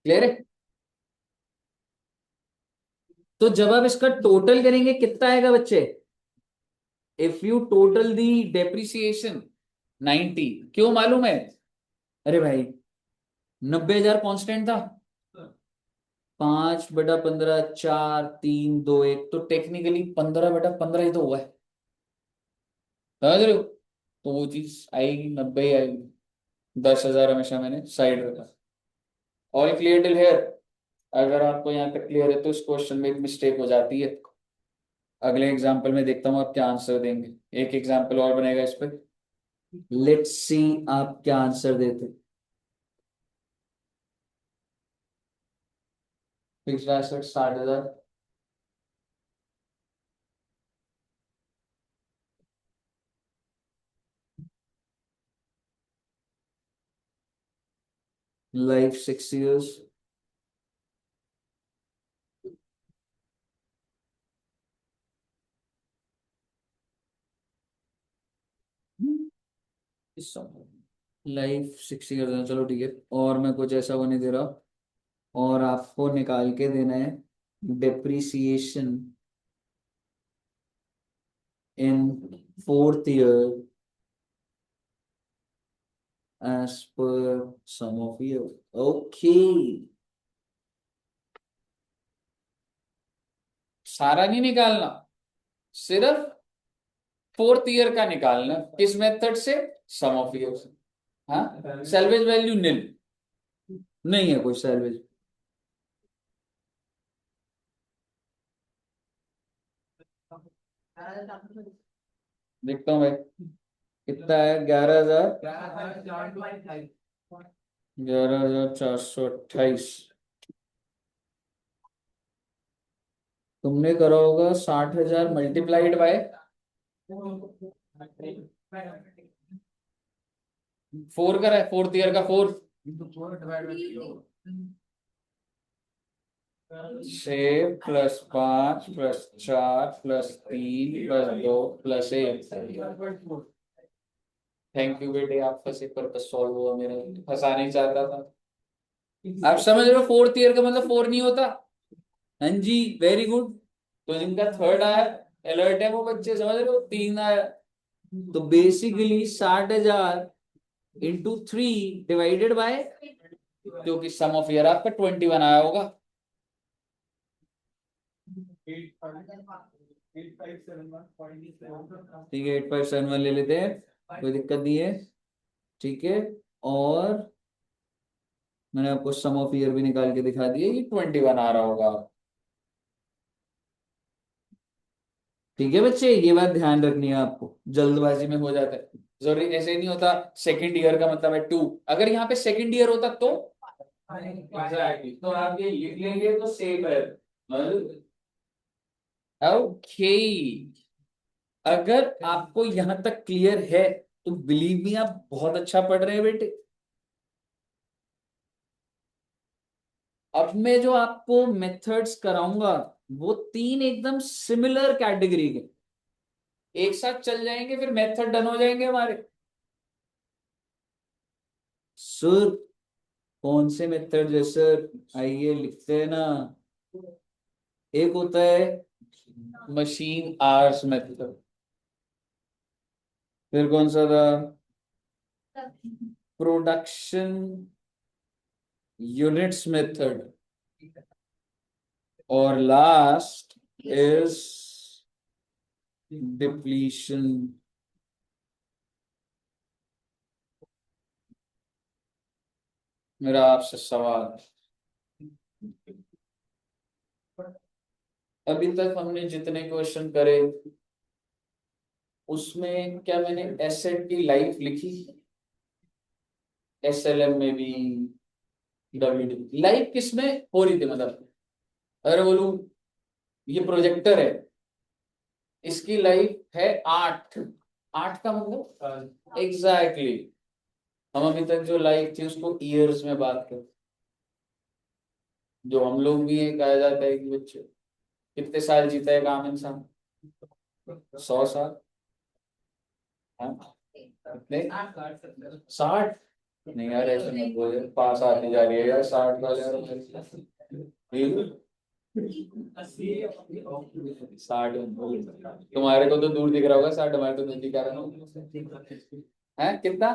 क्लियर है। तो जब आप इसका टोटल करेंगे कितना आएगा बच्चे, if you total the depreciation 90, क्यों मालूम है, अरे भाई 90,000 कांस्टेंट था, 5/15 4 3 2 1, तो टेक्निकली 15/15 ही तो हुआ है, समझ रहे हो? तो वो चीज आएगी, 90 ही आएगी। 10,000 हमेशा मैंने साइड रखा। All clear till here? अगर आपको यहाँ तक क्लियर है तो इस क्वेश्चन में एक मिस्टेक हो जाती है। अगले एग्जाम्पल में देखता हूँ आप क्या आंसर देंगे। एक एग्जाम्पल और बनेगा इस पे, लेट्स सी आप क्या आंसर देते। Fixed asset 60,000, life 6 years, life 6 years, चलो ठीक है। और मैं कुछ ऐसा वो नहीं दे रहा, और आपको निकाल के देना है depreciation in 4th year as per sum of year। Okay, सारा नहीं निकालना, सिर्फ 4th ईयर का निकालना। किस मेथड से? सम ऑफ ईयर से। हाँ, सैल्वेज वैल्यू निल नहीं है कोई सैल्वेज। देखता हूँ भाई कितना है, 11,428। तुमने करा होगा 60,000 मल्टीप्लाइड बाय 4 करा है, 4th ईयर का 4, 6 + 5 + 4 + 3 + 2 + 1। थैंक यू बेटे, आपका से पर्पस सॉल्व हुआ, मेरा फंसा नहीं चाहता था। आप समझ रहे हो 4th ईयर का मतलब 4 नहीं होता। हाँ जी, वेरी गुड। तो जिनका 3rd आया अलर्ट है वो बच्चे, समझ रहे हो? 3 आया, तो बेसिकली 60,000 इंटू 3 डिवाइडेड बाय, क्योंकि सम ऑफ ईयर आपका 21 आया होगा। ठीक है, 8571 ले लेते हैं, कोई दिक्कत नहीं है। ठीक है, और मैंने आपको सम ऑफ ईयर भी निकाल के दिखा दिया, ये 21 आ रहा होगा। ठीक है बच्चे, ये बात ध्यान रखनी है आपको, जल्दबाजी में हो जाता है। जरूरी ऐसे नहीं होता 2nd ईयर का मतलब है 2, अगर यहाँ पे 2nd ईयर होता तो एग्जैक्टली, तो आप ये लिख लेंगे तो सेम है। ओके, अगर आपको यहां तक क्लियर है तो बिलीव मी आप बहुत अच्छा पढ़ रहे हैं बेटे। अब मैं जो आपको मेथड्स कराऊंगा वो 3 एकदम सिमिलर कैटेगरी के एक साथ चल जाएंगे, फिर मेथड डन हो जाएंगे हमारे। सर कौन से मेथड जैसे, आइए लिखते हैं ना। एक होता है मशीन आवर्स मेथड, फिर कौन सा था, प्रोडक्शन यूनिट्स मेथड, और लास्ट इज डिप्लीशन। मेरा आपसे सवाल, अभी तक हमने जितने क्वेश्चन करे उसमें क्या मैंने एसेट की लाइफ लिखी? एसएलएम में भी, डब्ल्यू लाइफ किसमें हो रही थी मतलब, अगर बोलूं ये प्रोजेक्टर है, इसकी लाइफ है 8, 8 का मतलब एग्जैक्टली exactly। हम अभी तक जो लाइफ थी उसको ईयर्स में बात कर, जो हम लोग भी ये कहा जाता है कि बच्चे कितने साल जीता है एक आम इंसान? 100 साल। हाँ? कितने? 60? नहीं यार ऐसे मत बोले, पास आती जा रही है यार 60 साल यार। बिल्कुल 60, तुम्हारे को तो दूर दिख रहा होगा 60, हमारे तो नजदीक आ रहा है। कितना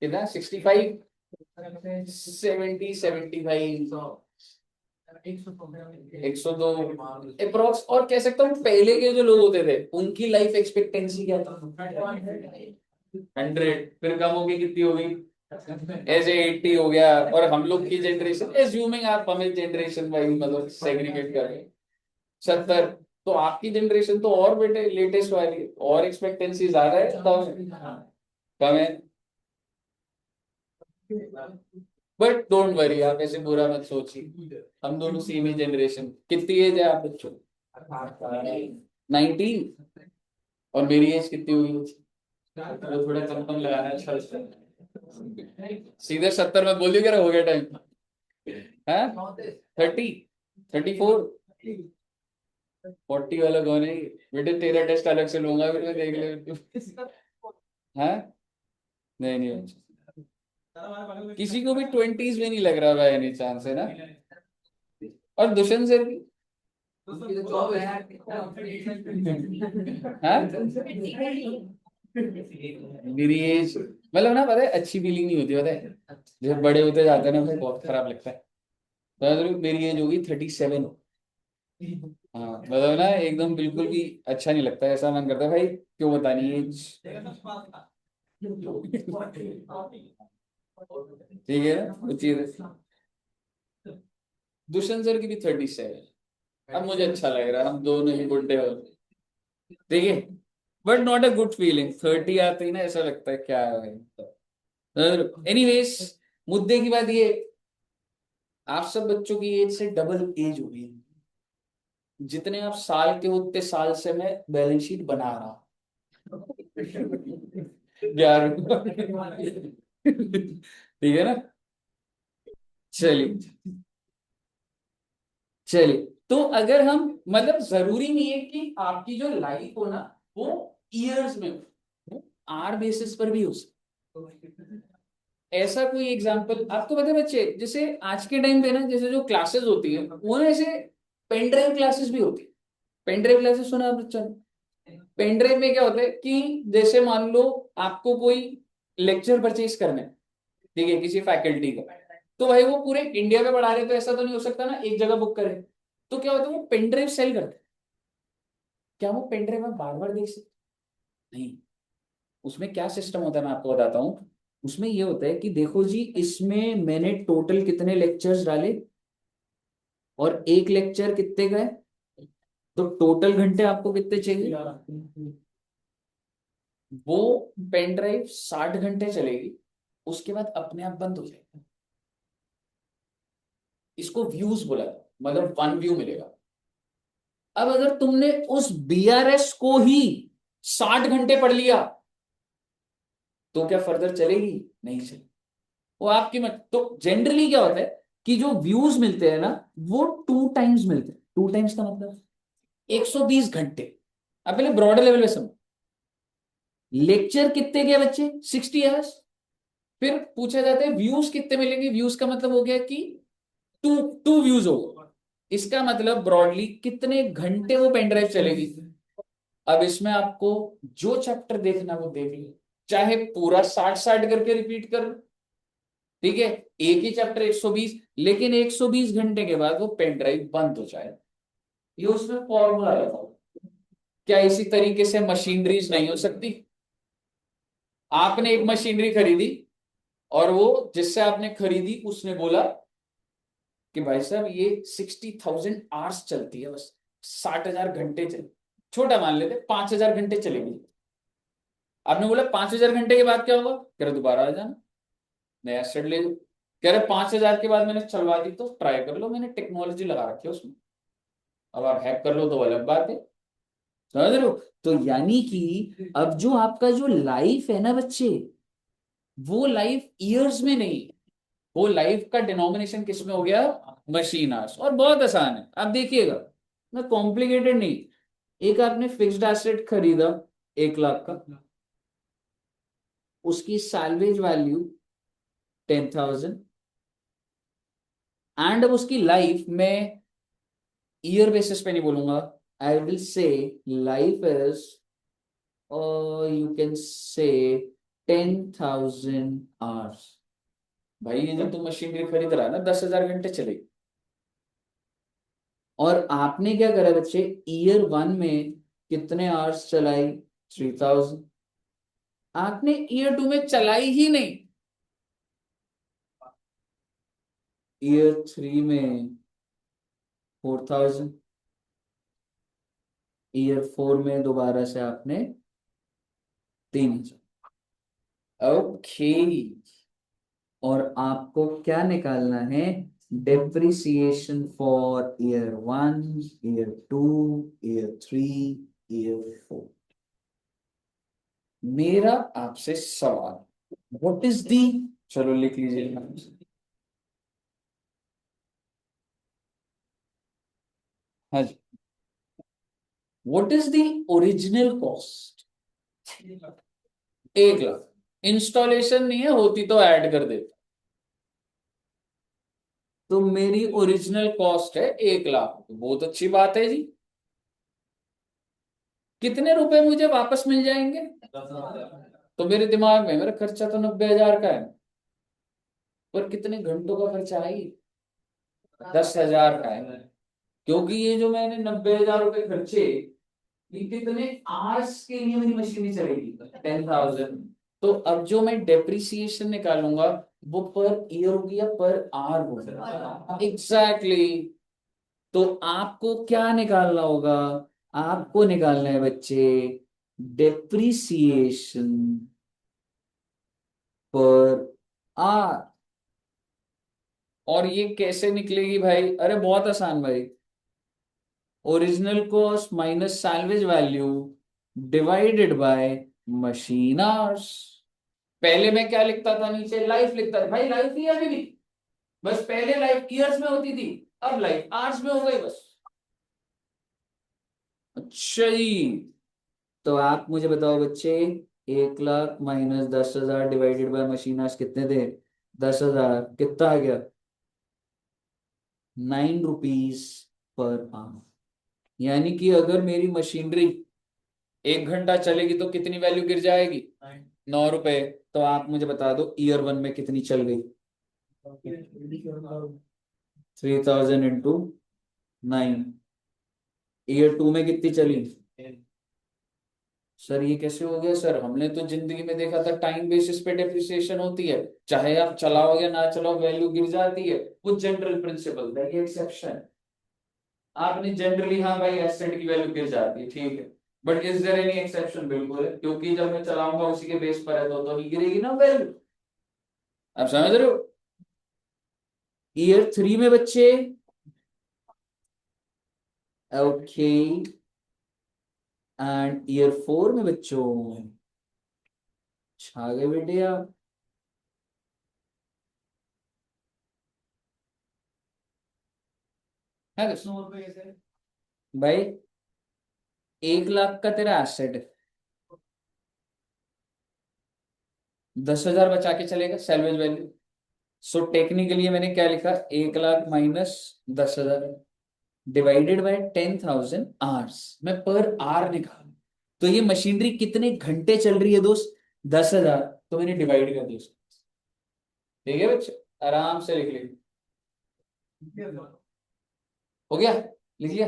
कितना 65? 70, 75, 102 अप्रोक्स। और कह सकता हूँ पहले के जो लोग होते थे उनकी लाइफ एक्सपेक्टेंसी क्या था? 100। फिर कम होगी, कितनी होगी? ऐसे 80 हो गया। और हम लोग की जनरेशन, एज्यूमिंग आप हमें जनरेशन वाइज मतलब सेग्रीगेट कर रहे हैं, 70। तो आपकी जनरेशन तो और बेटे लेटेस्ट वाली और एक्सपेक्टेंसी ज्यादा है तो कम है। बट डोंट वरी, आप ऐसे बुरा मत सोचिए, हम दोनों सेम ही जनरेशन। कितनी एज है आप बच्चों? 19। और मेरी एज कितनी हुई? तो थोड़ा कम कम लगाना अच्छा लगता है। सीधे 70 में बोलिए, क्या हो गया टाइम? है 30, 34, 40 वाला कौन है? बेटे तेरा टेस्ट अलग से लूंगा, फिर मैं देख ले। हाँ, नहीं नहीं, किसी को भी 20s में नहीं लग रहा भाई, एनी चांस है ना? और दुष्यंत सर की हाँ? मेरी एज मतलब ना, पता है अच्छी फीलिंग नहीं होती, पता है जब बड़े होते जाते हैं ना फिर बहुत खराब लगता है। तो मेरी एज होगी 37। हाँ मतलब ना एकदम बिल्कुल भी अच्छा नहीं लगता, ऐसा मन करता है भाई क्यों बतानी एज। ठीक है ना वो चीज है। दुष्यंत सर की भी 37। अब मुझे अच्छा लग रहा है, हम दोनों ही बुढ़े हो। ठीक है, but not a good feeling, 30 आते ही ना ऐसा लगता है क्या है भाई। एनीवेज, मुद्दे की बात ये, आप सब बच्चों की एज से डबल एज हो गई। जितने आप साल के हो उतने साल से मैं बैलेंस शीट बना रहा। 11। ठीक है ना? चलिए, चलिए तो अगर हम मतलब जरूरी नहीं है कि आपकी जो लाइफ हो ना वो ईयर्स में हो, आर बेसिस पर भी हो सकती। ऐसा कोई एग्जांपल आपको पता है बच्चे, जैसे आज के टाइम पे ना जैसे जो क्लासेस होती है वो ना ऐसे पेन ड्राइव क्लासेस भी होती है। पेन ड्राइव क्लासेस सुना आप बच्चा? पेन ड्राइव में क्या होता है कि जैसे मान लो आपको कोई लेक्चर परचेज करना है, ठीक है, किसी फैकल्टी का, तो भाई वो पूरे इंडिया में पढ़ा रहे तो ऐसा तो नहीं हो सकता ना एक जगह बुक करें। तो क्या होता है वो पेन ड्राइव सेल करते हैं। क्या वो पेन ड्राइव में बार बार देख सकते? नहीं। उसमें क्या सिस्टम होता है मैं आपको बताता हूँ। उसमें ये होता है कि देखो जी, इसमें मैंने टोटल कितने लेक्चर्स डाले और एक लेक्चर कितने का है, तो टोटल घंटे आपको कितने चाहिए। वो पेन ड्राइव 60 घंटे चलेगी, उसके बाद अपने आप बंद हो जाएगी। इसको व्यूज बोला जाता है, मतलब 1 व्यू मिलेगा। अब अगर तुमने उस बीआरएस को ही 60 घंटे पढ़ लिया तो क्या फर्दर चलेगी? नहीं चलेगी। वो आपकी मत, तो जनरली क्या होता है कि जो व्यूज मिलते हैं ना वो 2 टाइम्स मिलते हैं। 2 टाइम्स का मतलब 120 घंटे। अब पहले ब्रॉडर लेवल में समझो, लेक्चर कितने के बच्चे 60 आवर्स। फिर पूछा जाता है व्यूज कितने मिलेंगे, व्यूज का मतलब हो गया कि टू टू व्यूज होगा। इसका मतलब ब्रॉडली कितने घंटे वो पेन ड्राइव चलेगी। अब इसमें आपको जो चैप्टर देखना वो देख लो, चाहे पूरा 60-60 करके रिपीट कर लो, ठीक है, एक ही चैप्टर 120, लेकिन 120 घंटे के बाद वो पेन ड्राइव बंद हो जाए। ये उसमें फॉर्मूला था। क्या इसी तरीके से मशीनरीज नहीं हो सकती? आपने एक मशीनरी खरीदी और वो जिससे आपने खरीदी उसने बोला कि भाई साहब ये 60,000 आवर्स चलती है बस, 60,000 घंटे चल, छोटा मान लेते 5,000 घंटे चलेगी। आपने बोला 5,000 घंटे के बाद क्या होगा, कह रहे दोबारा आ जाना, नया सेट ले लो। कह रहे 5,000 के बाद मैंने चलवा दी तो ट्राई कर लो, मैंने टेक्नोलॉजी लगा रखी है उसमें। अब आप हैक कर लो तो अलग बात है, समझ रहे हो? तो यानी कि अब जो आपका जो लाइफ है ना बच्चे, वो लाइफ ईयर्स में नहीं, वो लाइफ का डिनोमिनेशन किस में हो गया? Machine hours. और बहुत आसान है, आप देखिएगा, ना कॉम्प्लिकेटेड नहीं। एक आपने फिक्स्ड एसेट खरीदा 1 लाख का, उसकी सैलवेज वैल्यू 10,000, एंड अब उसकी लाइफ में ईयर बेसिस पे नहीं बोलूंगा, I will say life is, you can say 10,000 hours. भाई ये जो तुम मशीनरी खरीद रहा है ना 10,000 घंटे चलेगी। और आपने क्या करा बच्चे, ईयर 1 में कितने आवर्स चलाई, 3000। आपने ईयर 2 में चलाई ही नहीं, ईयर 3 में 4000, ईयर 4 में दोबारा से आपने 3000। ओके। और आपको क्या निकालना है, depreciation for year 1, year 2, year 3, year 4। मेरा आपसे सवाल, व्हाट इज दी, चलो लिख लीजिए। हाँ जी, what is the original cost. 1 lakh. Installation नहीं है, होती तो ऐड कर दे। तो मेरी ओरिजिनल कॉस्ट है 1 लाख, बहुत अच्छी बात है जी। कितने रुपए मुझे वापस मिल जाएंगे। तो मेरे दिमाग में मेरा खर्चा तो 90,000 का है, पर कितने घंटों का खर्चा है ये? 10,000 का है। क्योंकि ये जो मैंने 90,000 रुपए खर्चे, ये कितने आवर्स के लिए मेरी मशीन चलेगी, 10,000। तो अब जो मैं डेप्रिसिएशन निकालूंगा वो पर ईयर होगी या पर आवर होगी, एग्जैक्टली। तो आपको क्या निकालना होगा, आपको निकालना है बच्चे डेप्रिसिएशन पर आवर। और ये कैसे निकलेगी भाई, अरे बहुत आसान भाई, original cost minus salvage value divided by machine hours. पहले मैं क्या लिखता था, नीचे लाइफ लिखता था, भाई लाइफ ही है अभी भी, बस पहले लाइफ ईयर्स में होती थी, अब लाइफ आवर्स में हो गई बस। अच्छा जी। तो आप मुझे बताओ बच्चे, 1 lakh minus 10,000 divided by machine hours कितने थे, 10,000, कितना आ गया, 9 रुपीज पर आवर। यानी कि अगर मेरी मशीनरी 1 घंटा चलेगी तो कितनी वैल्यू गिर जाएगी, 9 रुपए। तो आप मुझे बता दो ईयर 1 में कितनी चल गई, 3000 इंटू 9। ईयर 2 में कितनी चली। सर ये कैसे हो गया सर, हमने तो जिंदगी में देखा था टाइम बेसिस पे डेप्रिसिएशन होती है, चाहे आप चलाओ या ना चलाओ वैल्यू गिर जाती है, वो जनरल प्रिंसिपल है, ये एक्सेप्शन। आपने जनरली, हाँ भाई एसेट की वैल्यू गिर जाती है, ठीक है। But is there any exception, बिल्कुल है, क्योंकि जब मैं चलाऊंगा उसी के बेस पर है तो ही गिरेगी ना वैल्यू। आप समझ रहे हो। ईयर 3 में बच्चे, ओके, एंड ईयर 4 में बच्चों, छा गए बेटे आप। है भाई, 1 लाख का तेरा एसेट, 10,000 बचा के चलेगा सैलवेज वैल्यू। सो टेक्निकली मैंने क्या लिखा, 1 lakh minus 10,000 divided by 10,000 hours. मैं पर आवर निकाल, तो ये मशीनरी कितने घंटे चल रही है दोस्त, 10,000, तो मैंने डिवाइड कर दिया। ठीक है बच्चे, आराम से लिख लीजिए। हो गया, लिख लिया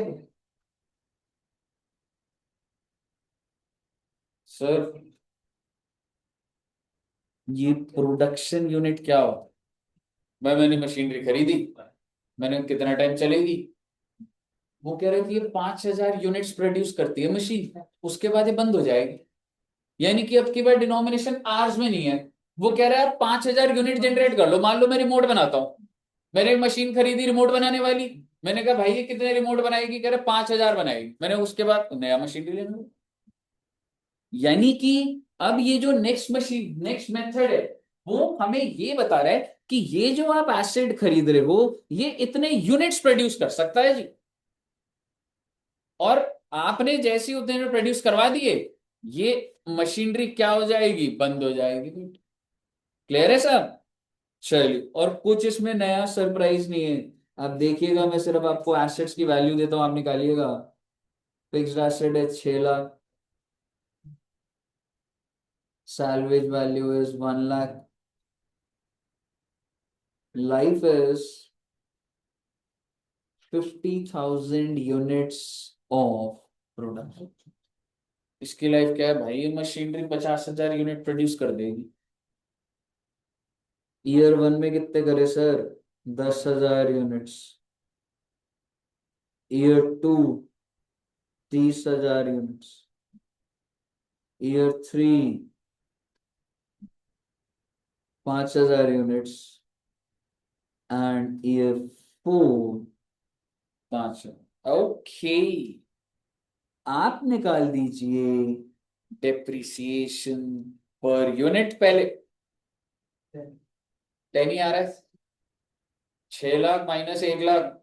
सर। ये प्रोडक्शन यूनिट क्या होता है, मैंने मशीनरी खरीदी, मैंने कितना टाइम चलेगी, वो कह रहे थे ये 5,000 यूनिट्स प्रोड्यूस करती है मशीन, उसके बाद ये बंद हो जाएगी। यानी कि अब की बार डिनोमिनेशन आवर्स में नहीं है, वो कह रहा है आप 5,000 यूनिट जनरेट कर लो। मान लो मैं रिमोट बनाता हूँ, मैंने एक मशीन खरीदी रिमोट बनाने वाली, मैंने कहा भाई ये कितने रिमोट बनाएगी, कह रहे 5,000 बनाएगी, मैंने उसके बाद नया मशीन ले लूँ। यानी कि अब ये जो नेक्स्ट मशीन, नेक्स्ट मेथड है, वो हमें ये बता रहा है कि ये जो आप एसिड खरीद रहे हो ये इतने यूनिट्स प्रोड्यूस कर सकता है जी। और आपने जैसे ही उतने प्रोड्यूस करवा दिए, ये मशीनरी क्या हो जाएगी, बंद हो जाएगी। क्लियर है सर। चलिए, और कुछ इसमें नया सरप्राइज नहीं है। अब देखिएगा, मैं सिर्फ आपको एसेट्स की वैल्यू देता हूं, आप निकालिएगा। फिक्स्ड एसेट है 6 lakh, salvage value is 1 lakh, life is 50,000 units of production. इसकी लाइफ क्या है भाई, ये मशीनरी 50,000 यूनिट प्रोड्यूस कर देगी। ईयर 1 में कितने करे sir? 10,000 units. Year 2 30,000 units. Year 3 5,000 units. And year 4 5। Okay, आप निकाल दीजिए डेप्रिसिएशन पर यूनिट। पहले 10 ही आ रहा है। 6 lakh minus 1 lakh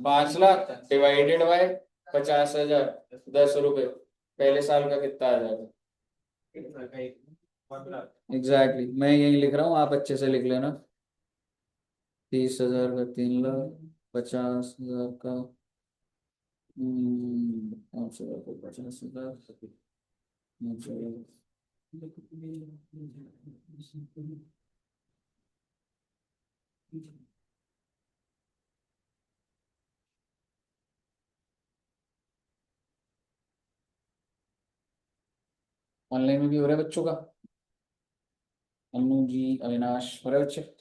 5 lakh divided by 50,000 10 रुपए। पहले साल का कितना आ जाएगा? एग्जैक्टली मैं यही लिख रहा हूँ, आप अच्छे से लिख लेना। 30,000 का 3 लाख, 50,000 का 5,000 का 50,000। ऑनलाइन में भी हो रहा है बच्चों का। अनु जी, अविनाश हो रहा है बच्चे?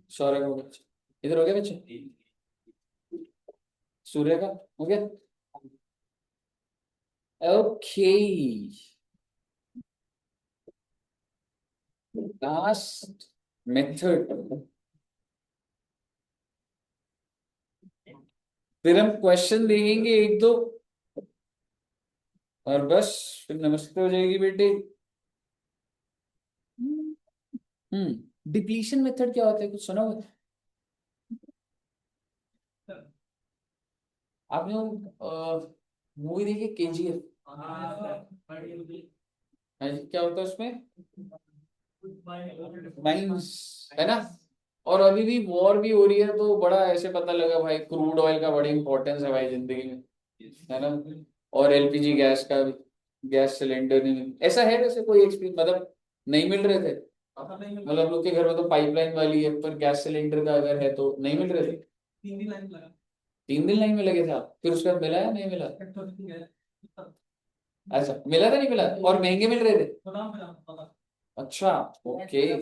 सौरभ का बच्चे इधर हो गया बच्चे? सूर्य का हो गया? Okay, last method. फिर हम क्वेश्चन देखेंगे एक दो और बस फिर नमस्ते हो जाएगी बेटे। डिप्लीशन मेथड क्या होता है, कुछ सुना हुआ है आपने? मूवी देखी KGF? क्या होता है उसमें? माइंस है ना। और अभी भी वॉर भी हो रही है तो बड़ा ऐसे पता लगा भाई, क्रूड ऑयल का बड़ी इंपॉर्टेंस है भाई जिंदगी में, है ना। और LPG गैस का भी, गैस सिलेंडर नहीं ऐसा है वैसे कोई एक्सपीरियंस, मतलब नहीं मिल रहे थे? मतलब हम लोग के घर में तो पाइपलाइन वाली है, पर गैस सिलेंडर का अगर है तो नहीं मिल रहे थे। 3 दिन लाइन में लगे थे आप, फिर उसके बाद मिला या नहीं मिला? अच्छा, मिला था नहीं मिला, और महंगे मिल रहे थे? अच्छा, ओके।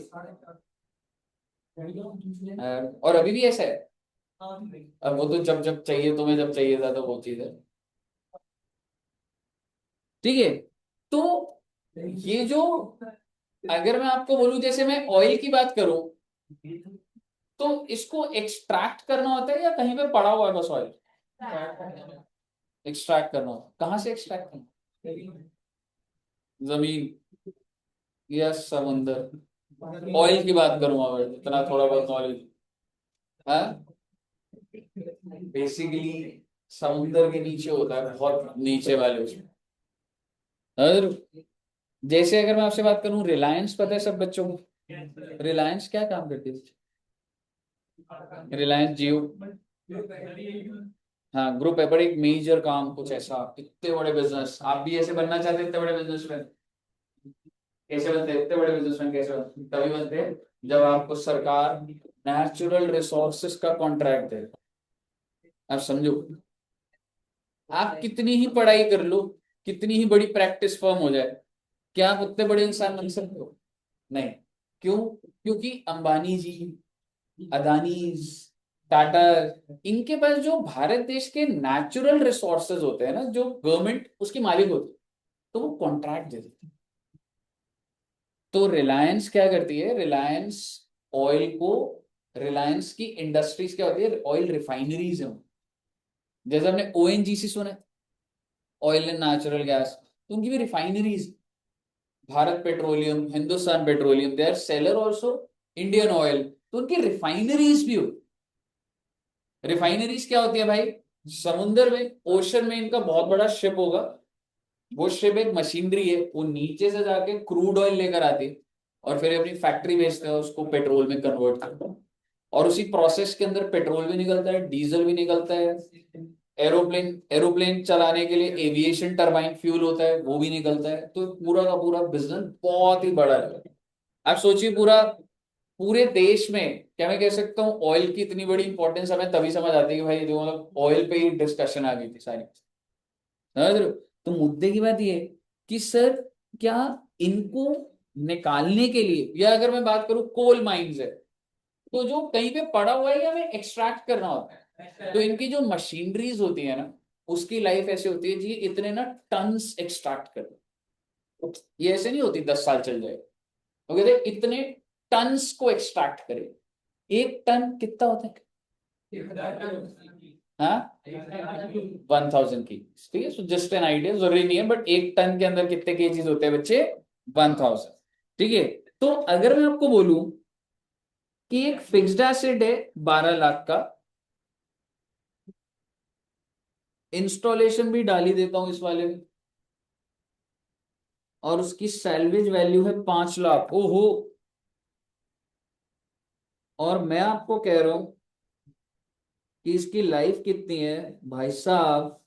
और अभी भी ऐसा है? अब वो तो जब जब चाहिए तुम्हें, जब चाहिए था तो वो चीज है। ठीक है, तो ये जो, अगर मैं आपको बोलूं जैसे मैं ऑयल की बात करूं, तो इसको एक्सट्रैक्ट करना होता है या कहीं पे पड़ा हुआ है बस ऑयल? एक्सट्रैक्ट करना होता, कहाँ से एक्सट्रैक्ट करना? जमीन या समुंदर? ऑयल की बात करूं अगर, इतना थोड़ा बहुत नॉलेज। हाँ, बेसिकली समुंदर के नीचे होता है, बहुत नीचे वाले उसमें। और जैसे अगर मैं आपसे बात करूं, रिलायंस पता है सब बच्चों को? रिलायंस क्या काम करती है? रिलायंस जियो। हाँ, ग्रुप है, बड़े एक मेजर काम कुछ ऐसा, इतने बड़े बिजनेस। आप भी ऐसे बनना चाहते हैं इतने बड़े बिजनेसमैन? कैसे बनते हैं इतने बड़े बिजनेसमैन? कैसे बनते हैं? तभी बनते हैं जब आपको सरकार नेचुरल रिसोर्सेस का कॉन्ट्रैक्ट दे। आप समझो, आप कितनी ही पढ़ाई कर लो, कितनी ही बड़ी प्रैक्टिस फर्म हो जाए, क्या आप उतने बड़े इंसान बन सकते हो? नहीं। क्यों? क्योंकि अंबानी जी, अदानी, टाटा, इनके पास जो भारत देश के नेचुरल रिसोर्सेज होते हैं ना, जो गवर्नमेंट उसकी मालिक होती है, तो वो कॉन्ट्रैक्ट दे देती है। तो रिलायंस क्या करती है? रिलायंस ऑयल को, रिलायंस की इंडस्ट्रीज क्या होती है? ऑयल रिफाइनरीज है। जैसे हमने ONGC सुना है, ऑयल एंड नेचुरल गैस, तो उनकी भी refineries, Bharat Petroleum, Hindustan Petroleum, they are seller also Indian Oil, तो उनकी रिफाइनरीज भी हो। रिफाइनरीज क्या होती है भाई? समुद्र में, ओशन में इनका बहुत बड़ा शिप होगा, वो शिप एक मशीनरी है, वो नीचे से जाके क्रूड ऑयल लेकर आती है और फिर अपनी फैक्ट्री भेजते हैं, उसको पेट्रोल में कन्वर्ट करते हैं। और उसी प्रोसेस के अंदर पेट्रोल भी निकलता है, डीजल भी निकलता है, एरोप्लेन एरोप्लेन चलाने के लिए एविएशन टरबाइन फ्यूल होता है वो भी निकलता है। तो पूरा का पूरा बिजनेस बहुत ही बड़ा है। आप सोचिए पूरा पूरे देश में, क्या मैं कह सकता हूँ ऑयल की इतनी बड़ी इंपॉर्टेंस हमें तभी समझ आती है कि भाई जो मतलब ऑयल पे ही डिस्कशन आ गई थी सारी, समझ रहे हो? तो मुद्दे की बात ये है कि सर क्या इनको निकालने के लिए, या अगर मैं बात करूं कोल माइंस है, तो जो कहीं पे पड़ा हुआ है या हमें एक्सट्रैक्ट करना होता है, तो इनकी जो मशीनरीज होती है ना, उसकी लाइफ ऐसे होती है जी, इतने ना टन्स एक्सट्रैक्ट कर, ये ऐसे नहीं होती 10 साल चल जाए, तो कहते हैं इतने टन्स को एक्सट्रैक्ट करे। एक टन कितना होता है? हाँ, 1000 की, ठीक है। सो जस्ट एन आइडिया, जरूरी नहीं है, बट एक टन के अंदर कितने केजीज होते हैं बच्चे? 1000, ठीक है। तो अगर मैं आपको बोलूं कि एक फिक्स्ड एसेट है 12 लाख का, इंस्टॉलेशन भी डाल ही देता हूं इस वाले में, और उसकी सैलवेज वैल्यू है 5 लाख, ओहो। और मैं आपको कह रहा हूं कि इसकी लाइफ कितनी है भाई साहब,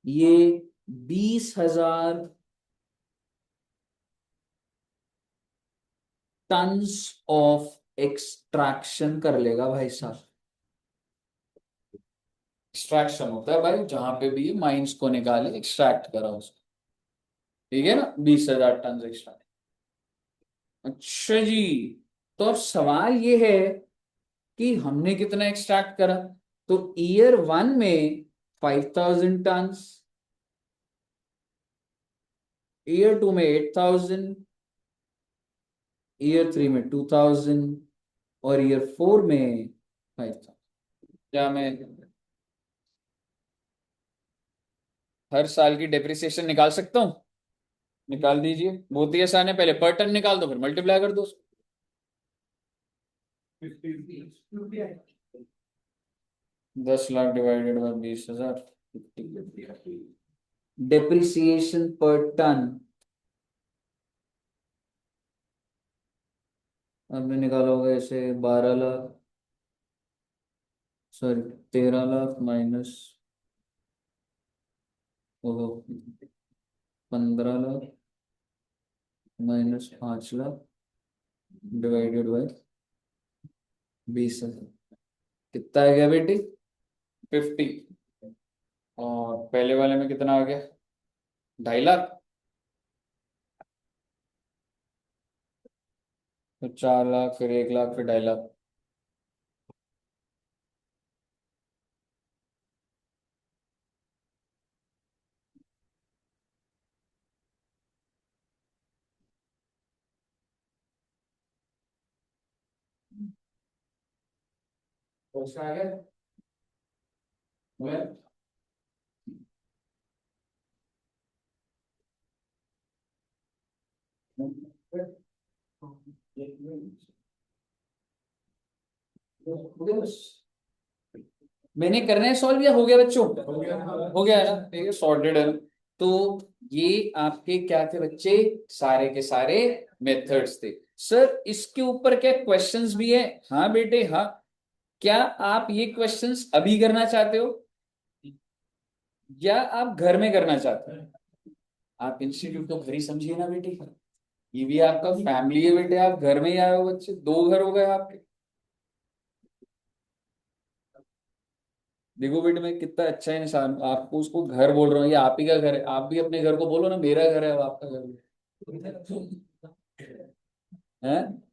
ये 20,000 टन्स ऑफ एक्सट्रैक्शन कर लेगा भाई साहब। एक्सट्रैक्शन होता है भाई, जहां पे भी माइंस को निकाले, एक्सट्रैक्ट करा उसको, ठीक है ना, 20,000 टन एक्स्ट्रा। अच्छा जी, तो अब सवाल ये है कि हमने कितना एक्सट्रैक्ट करा। तो ईयर 1 में 5,000 टन्स, ईयर 2 में 8,000, ईयर 3 में 2,000, और ईयर 4 में 5,000। क्या मैं हर साल की डेप्रिसिएशन निकाल सकता हूँ? निकाल दीजिए, बहुत ही आसान है, पहले पर टन निकाल दो, फिर मल्टीप्लाई कर दो। 10 लाख डिवाइडेड बाय 20,000, डेप्रिसिएशन पर टन आपने निकाला होगा ऐसे 12 लाख, सॉरी 13 लाख माइनस, ओहो, 15 lakh minus 5 lakh divided by 20,000, कितना आ गया बेटी? 50। और पहले वाले में कितना आ गया? 2.5 लाख, फिर 4 लाख, फिर 1 लाख, फिर 2.5 लाख। तो उसका आ गया। मैंने करना है सॉल्व, या हो गया बच्चों? हो गया है ना, ठीक है, सॉर्टेड है ना। तो ये आपके क्या थे बच्चे? सारे के सारे मेथड्स थे। सर इसके ऊपर क्या क्वेश्चंस भी है? हाँ बेटे हाँ। क्या आप ये क्वेश्चंस अभी करना चाहते हो, या आप घर में करना चाहते हो? आप इंस्टीट्यूट तो घर ही समझिए ना बेटे, ये भी आपका फैमिली है बेटे, आप घर में ही आए हो बच्चे, 2 घर हो गए आपके। देखो बेटे मैं कितना अच्छा इंसान, आपको उसको घर बोल रहा हूँ, ये आप ही का घर है, आप भी अपने घर को बोलो ना मेरा घर है, अब आपका घर है।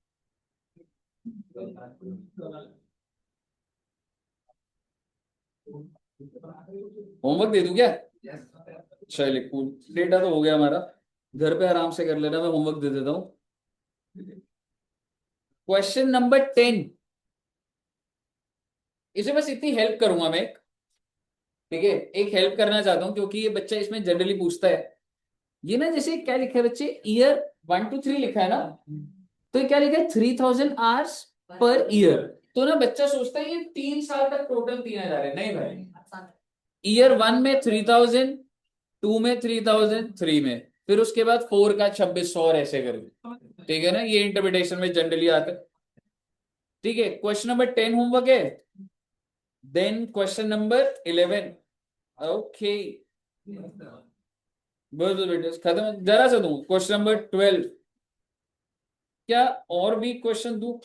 होमवर्क दे दूं क्या? चलिए कूल, डेटा तो हो गया हमारा, घर पे आराम से कर लेना, मैं होमवर्क दे देता हूँ। क्वेश्चन नंबर 10, इसे बस इतनी हेल्प करूंगा मैं, ठीक है, एक हेल्प करना चाहता हूँ, क्योंकि ये बच्चा इसमें जनरली पूछता है। ये ना जैसे क्या लिखा है बच्चे, ईयर 1 to 3 लिखा है ना, तो ये क्या लिखा है, 3,000 आवर्स पर ईयर। तो ना बच्चा सोचता है ये 3 साल तक टोटल 3,000 है, नहीं भाई। ईयर 1 में 3,000, 2 में 3,000, 3 में, फिर उसके बाद 4 का 2,600 और ऐसे करके, ठीक है ना, ये इंटरप्रिटेशन में जनरली आता है। ठीक है, क्वेश्चन नंबर 10 होमवर्क है, देन क्वेश्चन नंबर 11। ओके, बस बेटे खत्म, जरा सा दूं क्वेश्चन नंबर 12। क्या और भी क्वेश्चन दूं?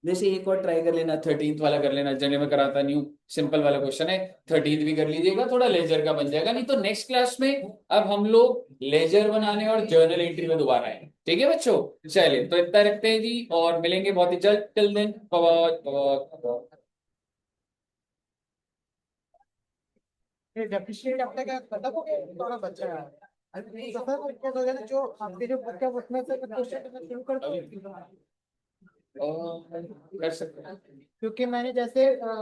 जैसे एक और ट्राई कर लेना, 13th वाला कर लेना, जने में कराता नहीं हूँ, सिंपल वाला क्वेश्चन है, 13th भी कर लीजिएगा, थोड़ा लेजर का बन जाएगा। नहीं तो नेक्स्ट क्लास में अब हम लोग लेजर बनाने और जर्नल एंट्री में दोबारा आए, ठीक है बच्चों? चलिए तो इतना रखते हैं जी, और मिलेंगे बहुत ही जल्द। टिल देन ये डेफिशिएंट अपने का खत्म हो गया, थोड़ा बचा है। अभी तो सर क्या हो गया ना, जो आपके जो बुक है उसमें से क्वेश्चन शुरू कर दो, कर सकते हैं। क्योंकि मैंने जैसे